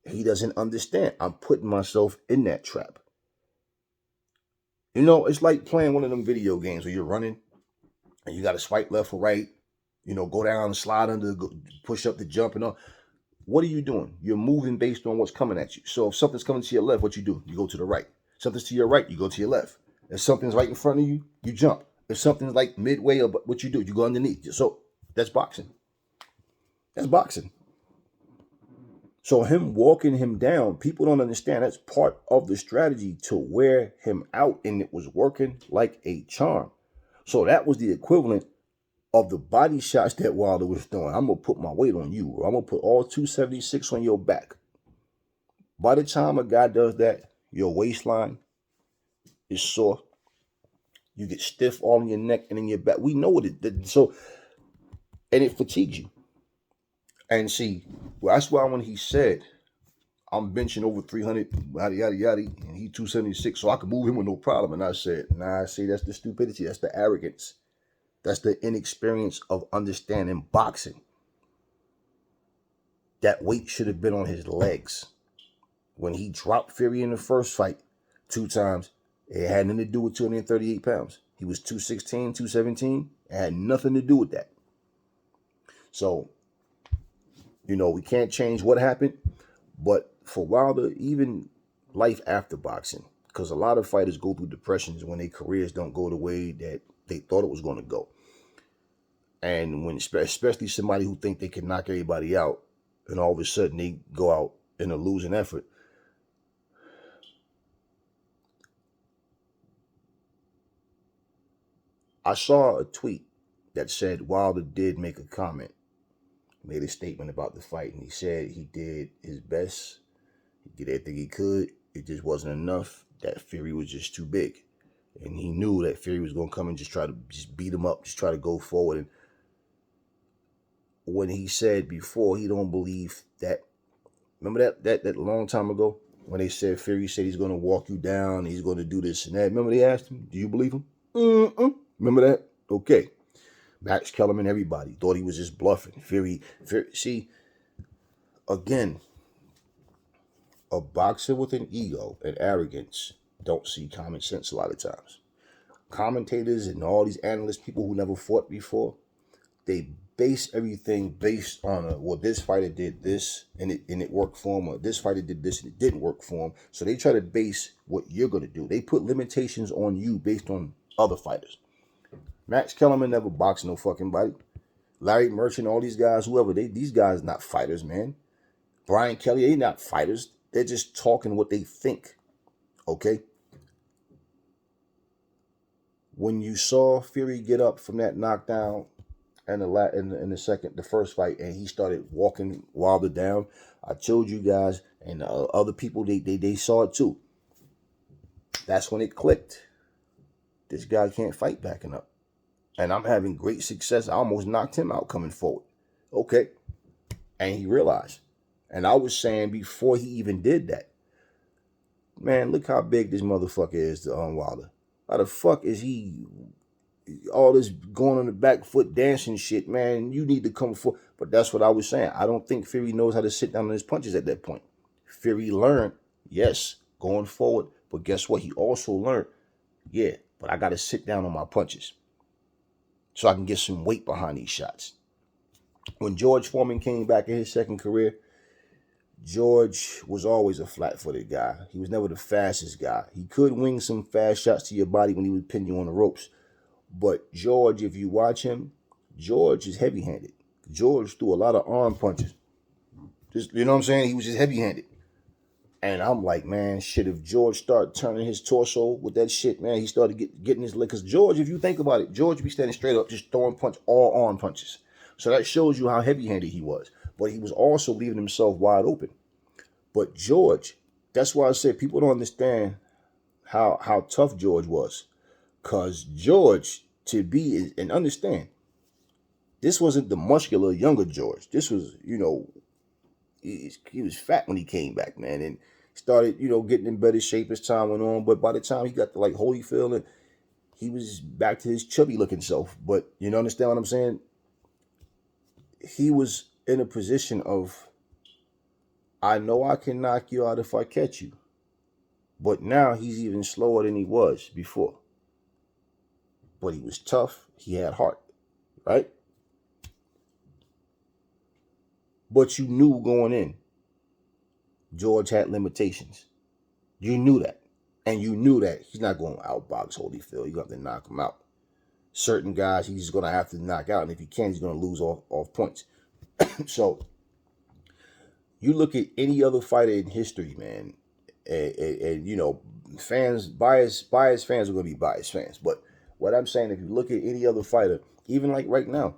He doesn't understand. I'm putting myself in that trap. It's like playing one of them video games where you're running and you got to swipe left or right, go down, slide under, push up the jump and all. What are you doing? You're moving based on what's coming at you. So if something's coming to your left, what you do? You go to the right. Something's to your right, you go to your left. If something's right in front of you, you jump. If something's like midway, or what you do? You go underneath. So that's boxing. That's boxing. So him walking him down, people don't understand that's part of the strategy to wear him out, and it was working like a charm. So that was the equivalent of the body shots that Wilder was doing. I'm gonna put my weight on you, or I'm gonna put all 276 on your back. By the time a guy does that, your waistline is sore. You get stiff all in your neck and in your back. We know what it did. So, and it fatigues you. And see, well, that's why when he said, I'm benching over 300, yada, yada, yada, and he 276, so I can move him with no problem. And I said, nah, see, that's the stupidity. That's the arrogance. That's the inexperience of understanding boxing. That weight should have been on his legs. When he dropped Fury in the first fight 2 times, it had nothing to do with 238 pounds. He was 216, 217. It had nothing to do with that. So, we can't change what happened. But for Wilder, even life after boxing, because a lot of fighters go through depressions when their careers don't go the way that they thought it was going to go. And when, especially somebody who think they can knock everybody out, and all of a sudden they go out in a losing effort. I saw a tweet that said Wilder did make a comment, made a statement about the fight, and he said he did his best, he did everything he could, it just wasn't enough, that Fury was just too big. And he knew that Fury was going to come and just try to just beat him up, just try to go forward. And when he said before, he don't believe that, remember that long time ago when they said Fury said he's going to walk you down, he's going to do this and that. Remember they asked him, do you believe him? Remember that? Okay. Max Kellerman, everybody thought he was just bluffing. Fury, see, again, a boxer with an ego and arrogance don't see common sense a lot of times. Commentators and all these analysts, people who never fought before, they base everything based on well, this fighter did this and it worked for him, or this fighter did this and it didn't work for him. So they try to base what you're gonna do. They put limitations on you based on other fighters. Max Kellerman never boxed no fucking body. Larry Merchant, all these guys, whoever, these guys not fighters, man. Brian Kelly, they not fighters. They're just talking what they think. Okay? When you saw Fury get up from that knockdown in the first fight, and he started walking Wilder down, I told you guys, and other people, they saw it too. That's when it clicked. This guy can't fight backing up. And I'm having great success. I almost knocked him out coming forward. Okay. And he realized. And I was saying before he even did that, man, look how big this motherfucker is to Wilder. How the fuck is he all this going on the back foot dancing shit, man? You need to come forward. But that's what I was saying. I don't think Fury knows how to sit down on his punches at that point. Fury learned, yes, going forward. But guess what? He also learned, yeah, but I got to sit down on my punches so I can get some weight behind these shots. When George Foreman came back in his second career, George was always a flat-footed guy. He was never the fastest guy. He could wing some fast shots to your body when he would pin you on the ropes. But George, if you watch him, George is heavy-handed. George threw a lot of arm punches. Just, you know what I'm saying? He was just heavy-handed. And I'm like, man, shit, if George started turning his torso with that shit, man, he started getting his leg. Because George, if you think about it, George would be standing straight up, just throwing all arm punches. So that shows you how heavy-handed he was. But he was also leaving himself wide open. But George, that's why I said people don't understand how tough George was. Because George, to be, and understand, this wasn't the muscular younger George. This was, he was fat when he came back, man, and started, getting in better shape as time went on. But by the time he got to like Holyfield, he was back to his chubby looking self. But you understand what I'm saying? He was in a position of, I know I can knock you out if I catch you. But now he's even slower than he was before. But he was tough. He had heart, right? But you knew going in, George had limitations. You knew that. And you knew that he's not going to outbox Holyfield. You're going to have to knock him out. Certain guys he's going to have to knock out. And if he can, he's going to lose off points. So You look at any other fighter in history, man, and you know, fans, biased fans are gonna be biased fans. But what I'm saying, if you look at any other fighter, even like right now,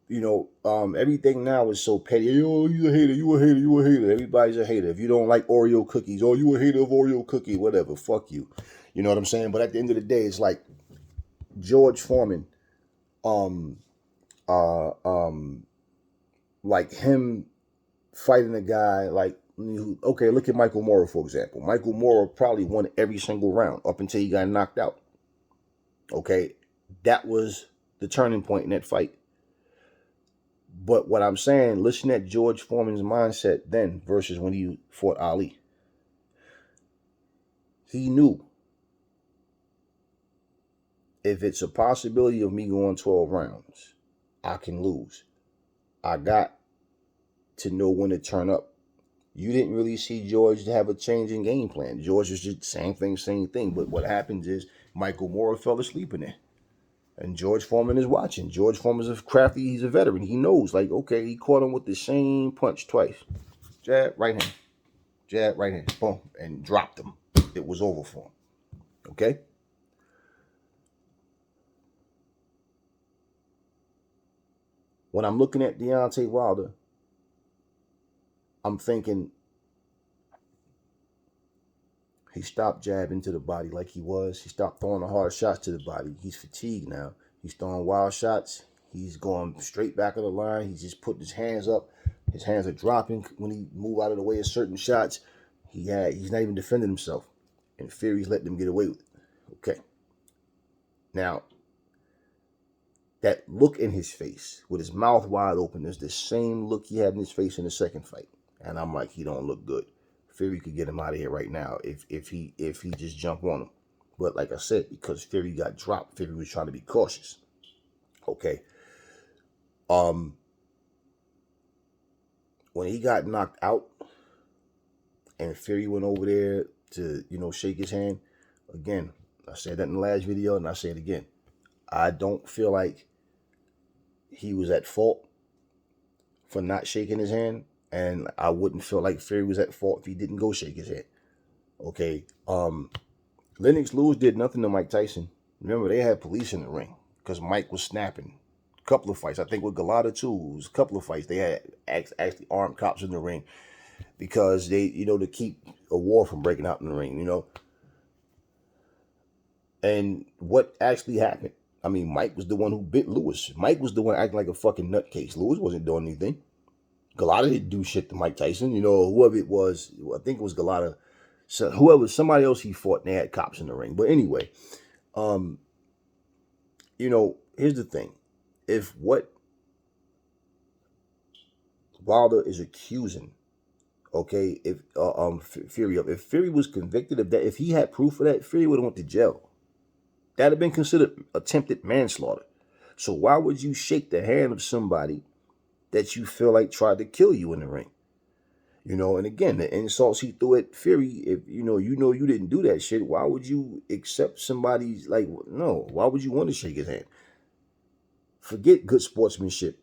you know, everything now is so petty. Oh, you a hater, you a hater, you a hater. Everybody's a hater. If you don't like Oreo cookies, oh, you a hater of Oreo cookie, whatever. Fuck you. You know what I'm saying? But at the end of the day, it's like George Foreman, um, uh, um, like him fighting a guy like, okay, look at Michael Moorer, for example. Michael Moorer probably won every single round up until he got knocked out. Okay, that was the turning point in that fight. But what I'm saying, listen at George Foreman's mindset then versus when he fought Ali. He knew, if it's a possibility of me going 12 rounds, I can lose. I got to know when to turn up. You didn't really see George have a change in game plan. George was just same thing. But what happens is Michael Moorer fell asleep in there. And George Foreman is watching. George Foreman is crafty. He's a veteran. He knows, like, okay, he caught him with the same punch twice. Jab, right hand. Jab, right hand. Boom. And dropped him. It was over for him. Okay? When I'm looking at Deontay Wilder, I'm thinking he stopped jabbing to the body like he was. He stopped throwing the hard shots to the body. He's fatigued now. He's throwing wild shots. He's going straight back of the line. He's just putting his hands up. His hands are dropping when he move out of the way of certain shots. He's not even defending himself. And Fury's letting him get away with it. Okay. Now, that look in his face with his mouth wide open is the same look he had in his face in the second fight. And I'm like, he don't look good. Fury could get him out of here right now if he just jump on him. But like I said, because Fury got dropped, Fury was trying to be cautious. Okay. When he got knocked out and Fury went over there to, you know, shake his hand, again, I said that in the last video and I say it again. I don't feel like he was at fault for not shaking his hand, and I wouldn't feel like Fury was at fault if he didn't go shake his hand. Okay. Lennox Lewis did nothing to Mike Tyson. Remember, they had police in the ring because Mike was snapping. A couple of fights, I think with Galata too, it was a couple of fights. They had actually armed cops in the ring because they, you know, to keep a war from breaking out in the ring, you know. And what actually happened? I mean, Mike was the one who bit Lewis. Mike was the one acting like a fucking nutcase. Lewis wasn't doing anything. Galata didn't do shit to Mike Tyson. You know, whoever it was, I think it was Galata. So whoever, somebody else he fought, and they had cops in the ring. But anyway, you know, here's the thing. If what Wilder is accusing, okay, if Fury of, if Fury was convicted of that, if he had proof of that, Fury would have went to jail. That'd have been considered attempted manslaughter. So why would you shake the hand of somebody that you feel like tried to kill you in the ring? You know, and again, the insults he threw at Fury, if you know you didn't do that shit, why would you accept somebody's, like, no, why would you want to shake his hand? Forget good sportsmanship.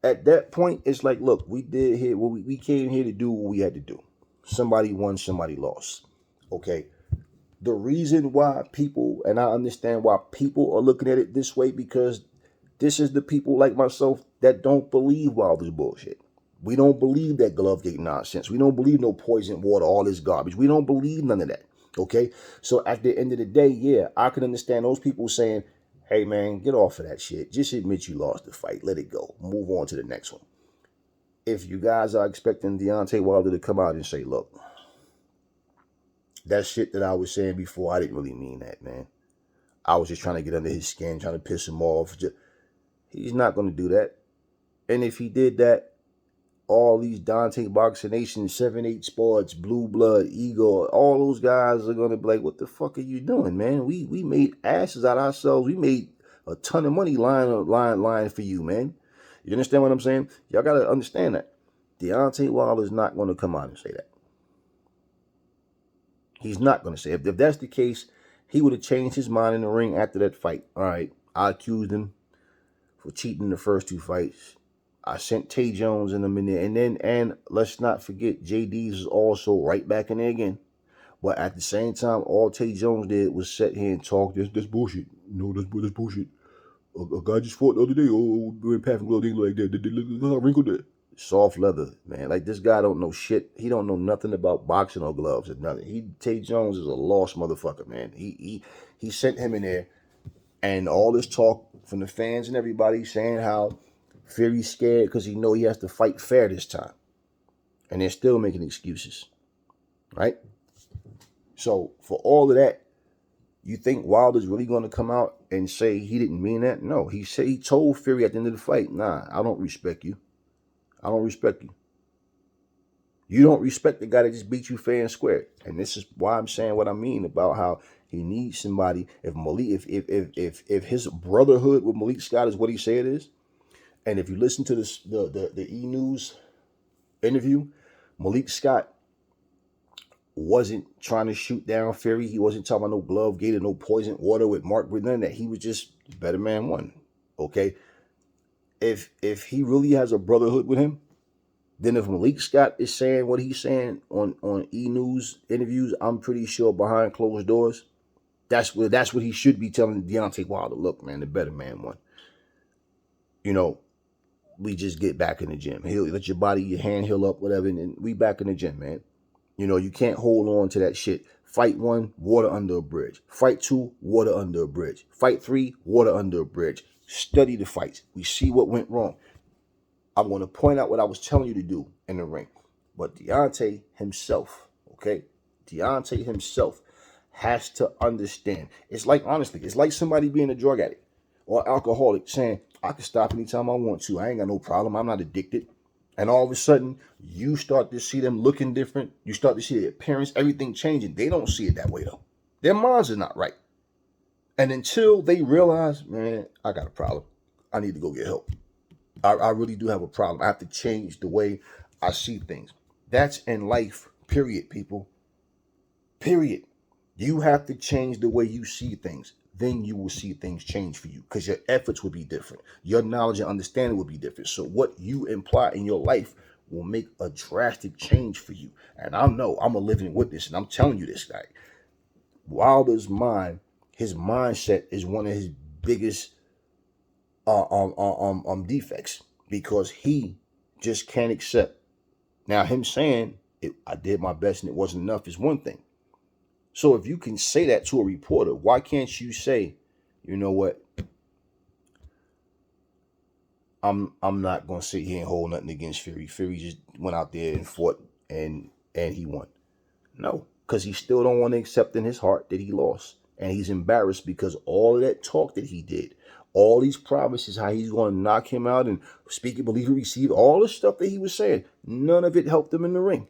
At that point, it's like, look, we did here, well, we came here to do what we had to do. Somebody won, somebody lost. Okay. The reason why people, and I understand why people are looking at it this way, because this is the people like myself that don't believe Wilder's bullshit. We don't believe that Glovegate nonsense. We don't believe no poison water, all this garbage. We don't believe none of that. Okay? So at the end of the day, yeah, I can understand those people saying, hey, man, get off of that shit. Just admit you lost the fight. Let it go. Move on to the next one. If you guys are expecting Deontay Wilder to come out and say, look, that shit that I was saying before, I didn't really mean that, man. I was just trying to get under his skin, trying to piss him off. He's not going to do that. And if he did that, all these Dante Boxing Nation, 7-8 Sports, Blue Blood, Ego, all those guys are going to be like, what the fuck are you doing, man? We made asses out of ourselves. We made a ton of money lying for you, man. You understand what I'm saying? Y'all got to understand that. Deontay Wilder is not going to come out and say that. He's not going to say it. If that's the case, he would have changed his mind in the ring after that fight. All right, I accused him for cheating in the first two fights. I sent Tay Jones and them in there. And let's not forget, JD's is also right back in there again. But at the same time, all Tay Jones did was sit here and talk. This bullshit. No, that's bullshit. A guy just fought the other day. Oh, wearing Pat Glove, things like that. Look how wrinkled that. Soft leather, man. Like, this guy don't know shit. He don't know nothing about boxing or gloves or nothing. Tay Jones is a lost motherfucker, man. He sent him in there, and all this talk from the fans and everybody saying how Fury's scared because he know he has to fight fair this time, and they're still making excuses, right? So for all of that, you think Wilder's really going to come out and say he didn't mean that? No, he said, he told Fury at the end of the fight, nah, I don't respect you. I don't respect you. You don't respect the guy that just beat you fair and square. And this is why I'm saying what I mean about how he needs somebody. If Malik, if his brotherhood with Malik Scott is what he said it is, and if you listen to this the E News interview, Malik Scott wasn't trying to shoot down Fury. He wasn't talking about no glove gate or no poison water with Mark Brennan. That he was just better man won. Okay. If he really has a brotherhood with him, then if Malik Scott is saying what he's saying on E News interviews, I'm pretty sure behind closed doors, that's what he should be telling Deontay Wilder. Look, man, the better man won. You know, we just get back in the gym. He'll let your body, your hand heal up, whatever, and we back in the gym, man. You know, you can't hold on to that shit. Fight 1, water under a bridge. Fight 2, water under a bridge. Fight 3, water under a bridge. Study the fights. We see what went wrong. I'm going to point out what I was telling you to do in the ring. But Deontay himself, okay? Deontay himself has to understand. It's like, honestly, it's like somebody being a drug addict or alcoholic saying, I can stop anytime I want to. I ain't got no problem. I'm not addicted. And all of a sudden, you start to see them looking different. You start to see their appearance, everything changing. They don't see it that way, though. Their minds are not right. And until they realize, man, I got a problem. I need to go get help. I really do have a problem. I have to change the way I see things. That's in life, period, people. Period. You have to change the way you see things. Then you will see things change for you because your efforts will be different. Your knowledge and understanding will be different. So what you imply in your life will make a drastic change for you. And I know I'm a living witness, and I'm telling you this, guy. Wilder's mind, his mindset is one of his biggest defects because he just can't accept. Now, him saying I did my best and it wasn't enough is one thing. So if you can say that to a reporter, why can't you say, you know what? I'm not gonna sit here and hold nothing against Fury. Fury just went out there and fought and he won. No, because he still don't want to accept in his heart that he lost. And he's embarrassed because all of that talk that he did, all these promises, how he's going to knock him out and speak it, believe it, receive, all the stuff that he was saying, none of it helped him in the ring.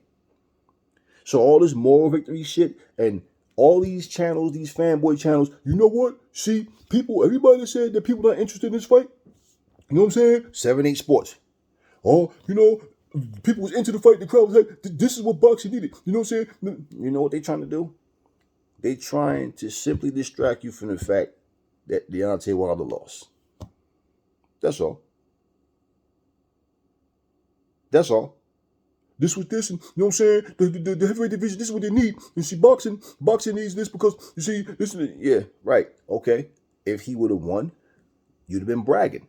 So all this moral victory shit and all these channels, these fanboy channels, you know what? See, people, everybody that said that people not interested in this fight, you know what I'm saying? 7-8 Sports. Oh, you know, people was into the fight, the crowd was like, this is what boxing needed. You know what I'm saying? You know what they trying to do? They trying to simply distract you from the fact that Deontay Wilder lost. That's all. That's all. This was this, and you know what I'm saying? The heavyweight division, this is what they need. You see, boxing needs this because, you see, this is, yeah, right, okay. If he would have won, you'd have been bragging.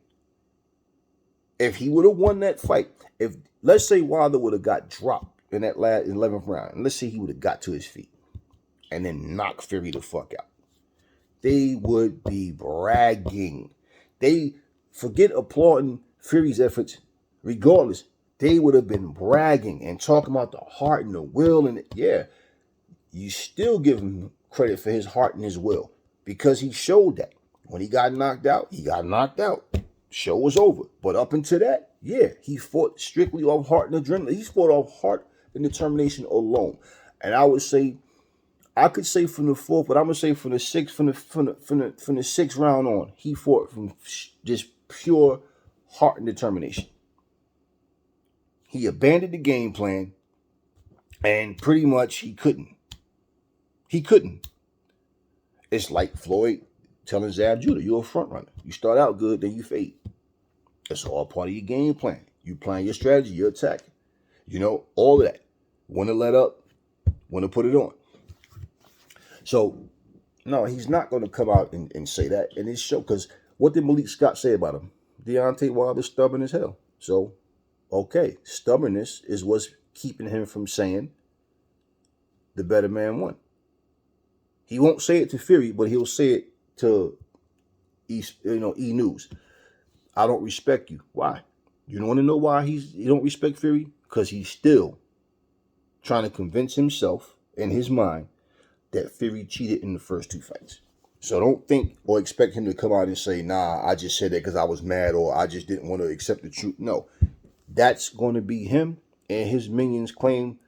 If he would have won that fight, if, let's say Wilder would have got dropped in that last 11th round, and let's say he would have got to his feet and then knocked Fury the fuck out, they would be bragging. They forget applauding Fury's efforts. Regardless, they would have been bragging and talking about the heart and the will. And yeah, you still give him credit for his heart and his will because he showed that. When he got knocked out, he got knocked out. Show was over. But up until that, yeah, he fought strictly off heart and adrenaline. He fought off heart and determination alone. And I would say, I could say from the fourth, but I'm gonna say from the sixth, from the sixth round on, he fought from just pure heart and determination. He abandoned the game plan, and pretty much he couldn't. He couldn't. It's like Floyd telling Zab Judah, you're a front runner. You start out good, then you fade. It's all part of your game plan. You plan your strategy, your attack. All of that. When to let up, when to put it on. So, no, he's not going to come out and say that in his show. Because what did Malik Scott say about him? Deontay Wilder's stubborn as hell. So, okay, stubbornness is what's keeping him from saying the better man won. He won't say it to Fury, but he'll say it to E News. I don't respect you. Why? You don't want to know why he don't respect Fury? Because he's still trying to convince himself in his mind that Fury cheated in the first two fights. So don't think or expect him to come out and say, nah, I just said that because I was mad or I just didn't want to accept the truth. No, that's going to be him and his minions' claim,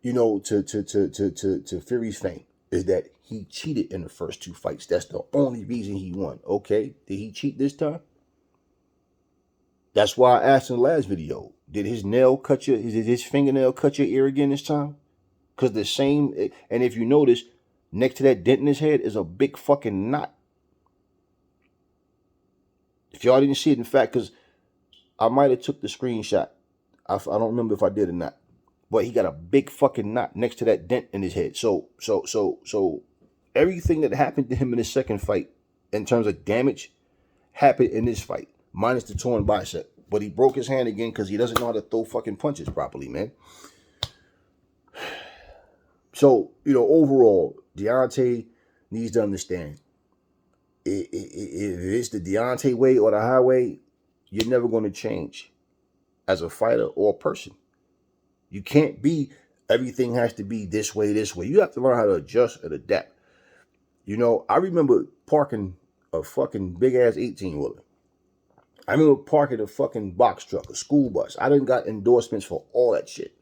to Fury's fame is that he cheated in the first two fights. That's the only reason he won. Okay, did he cheat this time? That's why I asked in the last video, did his fingernail cut your ear again this time? Because the same, and if you notice, next to that dent in his head is a big fucking knot. If y'all didn't see it, in fact, because I might have took the screenshot. I don't remember if I did or not. But he got a big fucking knot next to that dent in his head. So everything that happened to him in his second fight, in terms of damage, happened in this fight, minus the torn bicep. But he broke his hand again because he doesn't know how to throw fucking punches properly, man. So, overall, Deontay needs to understand, if it's the Deontay way or the highway, you're never going to change as a fighter or a person. You can't be, everything has to be this way. You have to learn how to adjust and adapt. I remember parking a fucking big-ass 18-wheeler. I remember parking a fucking box truck, a school bus. I done got endorsements for all that shit.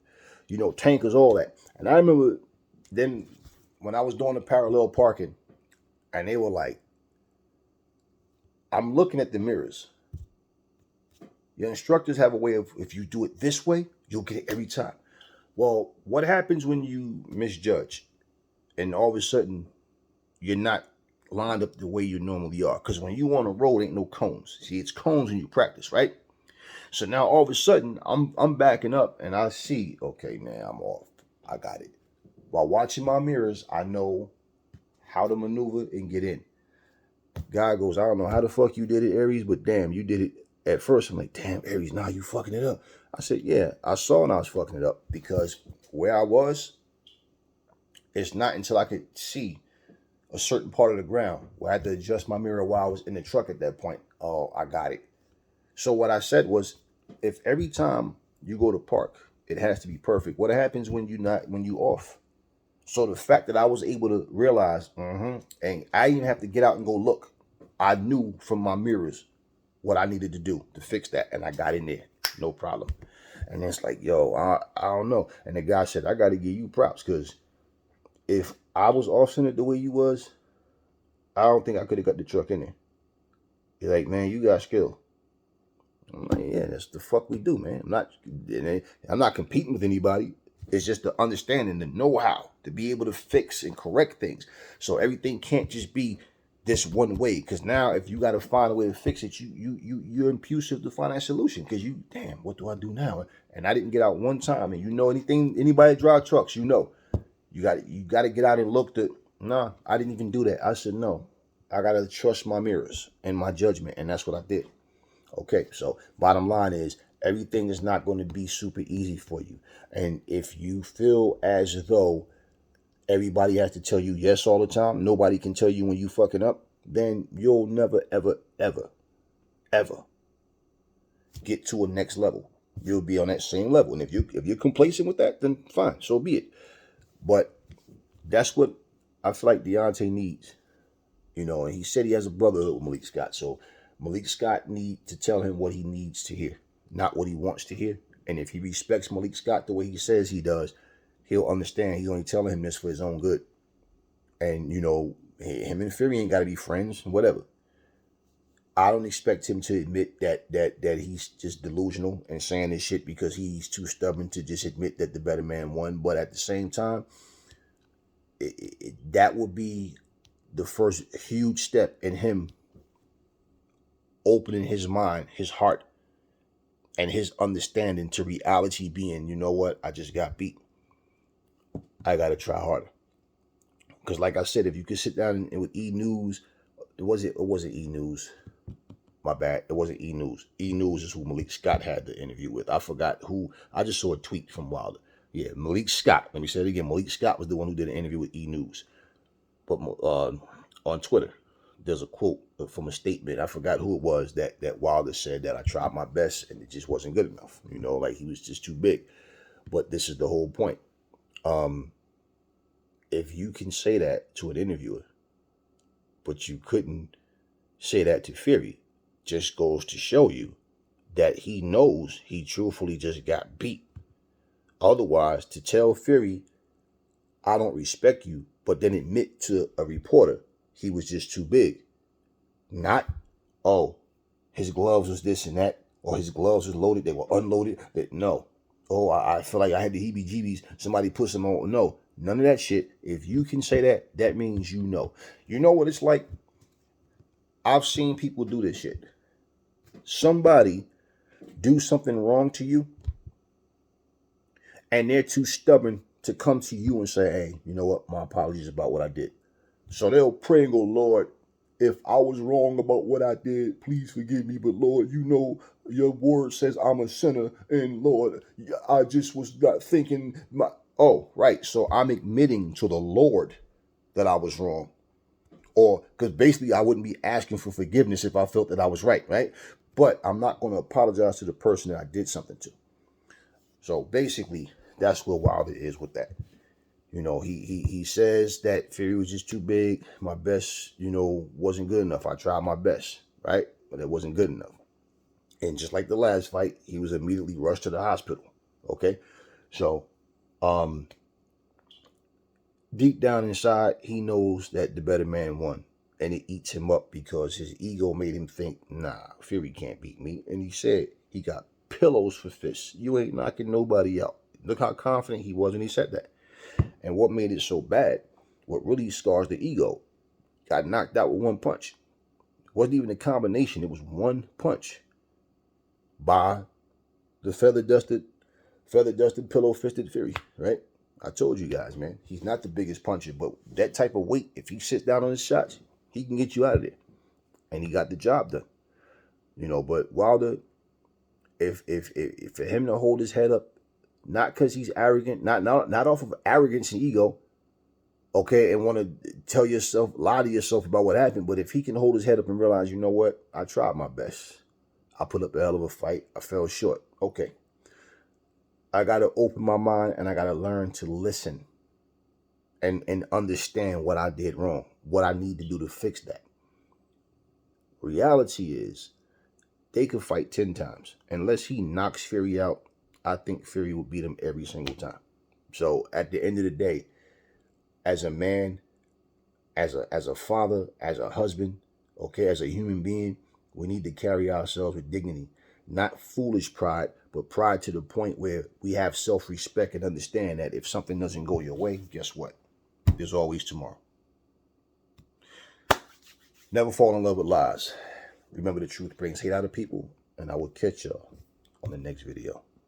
Tankers, all that. And I remember then when I was doing the parallel parking, and they were like, I'm looking at the mirrors. Your instructors have a way of, if you do it this way, you'll get it every time. Well, what happens when you misjudge and all of a sudden you're not lined up the way you normally are? Because when you on a road, ain't no cones. See, it's cones when you practice, right? So now all of a sudden I'm backing up and I see, okay, man, I'm off. I got it. While watching my mirrors, I know how to maneuver and get in. Guy goes, I don't know how the fuck you did it, Aries, but damn, you did it. At first, I'm like, damn, Aries, nah, you fucking it up. I said, yeah, I saw when I was fucking it up because where I was, it's not until I could see a certain part of the ground where I had to adjust my mirror while I was in the truck at that point. Oh, I got it. So what I said was, if every time you go to park, it has to be perfect. What happens when you off? So the fact that I was able to realize, and I didn't have to get out and go look. I knew from my mirrors what I needed to do to fix that, and I got in there, no problem. And it's like, yo, I don't know. And the guy said, I got to give you props because if I was off centered the way you was, I don't think I could have got the truck in there. You're like, man, you got skill. I'm like, yeah, that's the fuck we do, man. I'm not competing with anybody. It's just the understanding, the know-how to be able to fix and correct things. So everything can't just be this one way. Because now, if you got to find a way to fix it, you're impulsive to find that solution. Because damn, what do I do now? And I didn't get out one time. And anybody drive trucks, you got to get out and look. Nah, I didn't even do that. I said no. I got to trust my mirrors and my judgment, and that's what I did. Okay, so bottom line is, everything is not going to be super easy for you. And if you feel as though everybody has to tell you yes all the time, nobody can tell you when you fucking up, then you'll never, ever, ever, ever get to a next level. You'll be on that same level. And if you're complacent with that, then fine, so be it. But that's what I feel like Deontay needs. And he said he has a brotherhood with Malik Scott. So Malik Scott need to tell him what he needs to hear, not what he wants to hear. And if he respects Malik Scott the way he says he does, he'll understand he's only telling him this for his own good. And, him and Fury ain't got to be friends, whatever. I don't expect him to admit that he's just delusional and saying this shit because he's too stubborn to just admit that the better man won. But at the same time, that would be the first huge step in him opening his mind, his heart, and his understanding to reality being, you know what, I just got beat. I got to try harder. Because like I said, if you could sit down and with E! News, it wasn't E! News. My bad. It wasn't E! News. E! News is who Malik Scott had the interview with. I forgot who. I just saw a tweet from Wilder. Yeah, Malik Scott. Let me say it again. Malik Scott was the one who did an interview with E! News. But on Twitter, there's a quote from a statement. I forgot who it was that Wilder said that I tried my best and it just wasn't good enough. You know, like he was just too big. But this is the whole point. If you can say that to an interviewer, but you couldn't say that to Fury, just goes to show you that he knows he truthfully just got beat. Otherwise, to tell Fury, I don't respect you, but then admit to a reporter he was just too big. Not, oh, his gloves was this and that, or his gloves was loaded, they were unloaded. No. Oh, I feel like I had the heebie-jeebies, somebody put some on. No, none of that shit. If you can say that, that means you know. You know what it's like? I've seen people do this shit. Somebody do something wrong to you, and they're too stubborn to come to you and say, hey, you know what? My apologies about what I did. So they'll pray and go, Lord, if I was wrong about what I did, please forgive me. But Lord, you know, your word says I'm a sinner. And Lord, I just was not thinking oh, right. So I'm admitting to the Lord that I was wrong. Or, because basically I wouldn't be asking for forgiveness if I felt that I was right, right? But I'm not going to apologize to the person that I did something to. So basically, that's where Wilder is with that. You know, he says that Fury was just too big. My best, you know, wasn't good enough. I tried my best, right? But it wasn't good enough. And just like the last fight, he was immediately rushed to the hospital. Okay? So, deep down inside, he knows that the better man won. And it eats him up because his ego made him think, nah, Fury can't beat me. And he said he got pillows for fists. You ain't knocking nobody out. Look how confident he was when he said that. And what made it so bad, what really scars the ego, got knocked out with one punch. It wasn't even a combination. It was one punch by the feather-dusted, pillow-fisted Fury, right? I told you guys, man, he's not the biggest puncher, but that type of weight, if he sits down on his shots, he can get you out of there. And he got the job done. You know, but Wilder, if for him to hold his head up, not because he's arrogant, not off of arrogance and ego, okay, and want to tell yourself, lie to yourself about what happened. But if he can hold his head up and realize, you know what, I tried my best. I put up a hell of a fight. I fell short. Okay. I got to open my mind and I got to learn to listen and understand what I did wrong, what I need to do to fix that. Reality is, they could fight 10 times. Unless he knocks Fury out, I think Fury will beat him every single time. So at the end of the day, as a man, as a father, as a husband, okay, as a human being, we need to carry ourselves with dignity. Not foolish pride, but pride to the point where we have self-respect and understand that if something doesn't go your way, guess what? There's always tomorrow. Never fall in love with lies. Remember, the truth brings hate out of people, and I will catch y'all on the next video.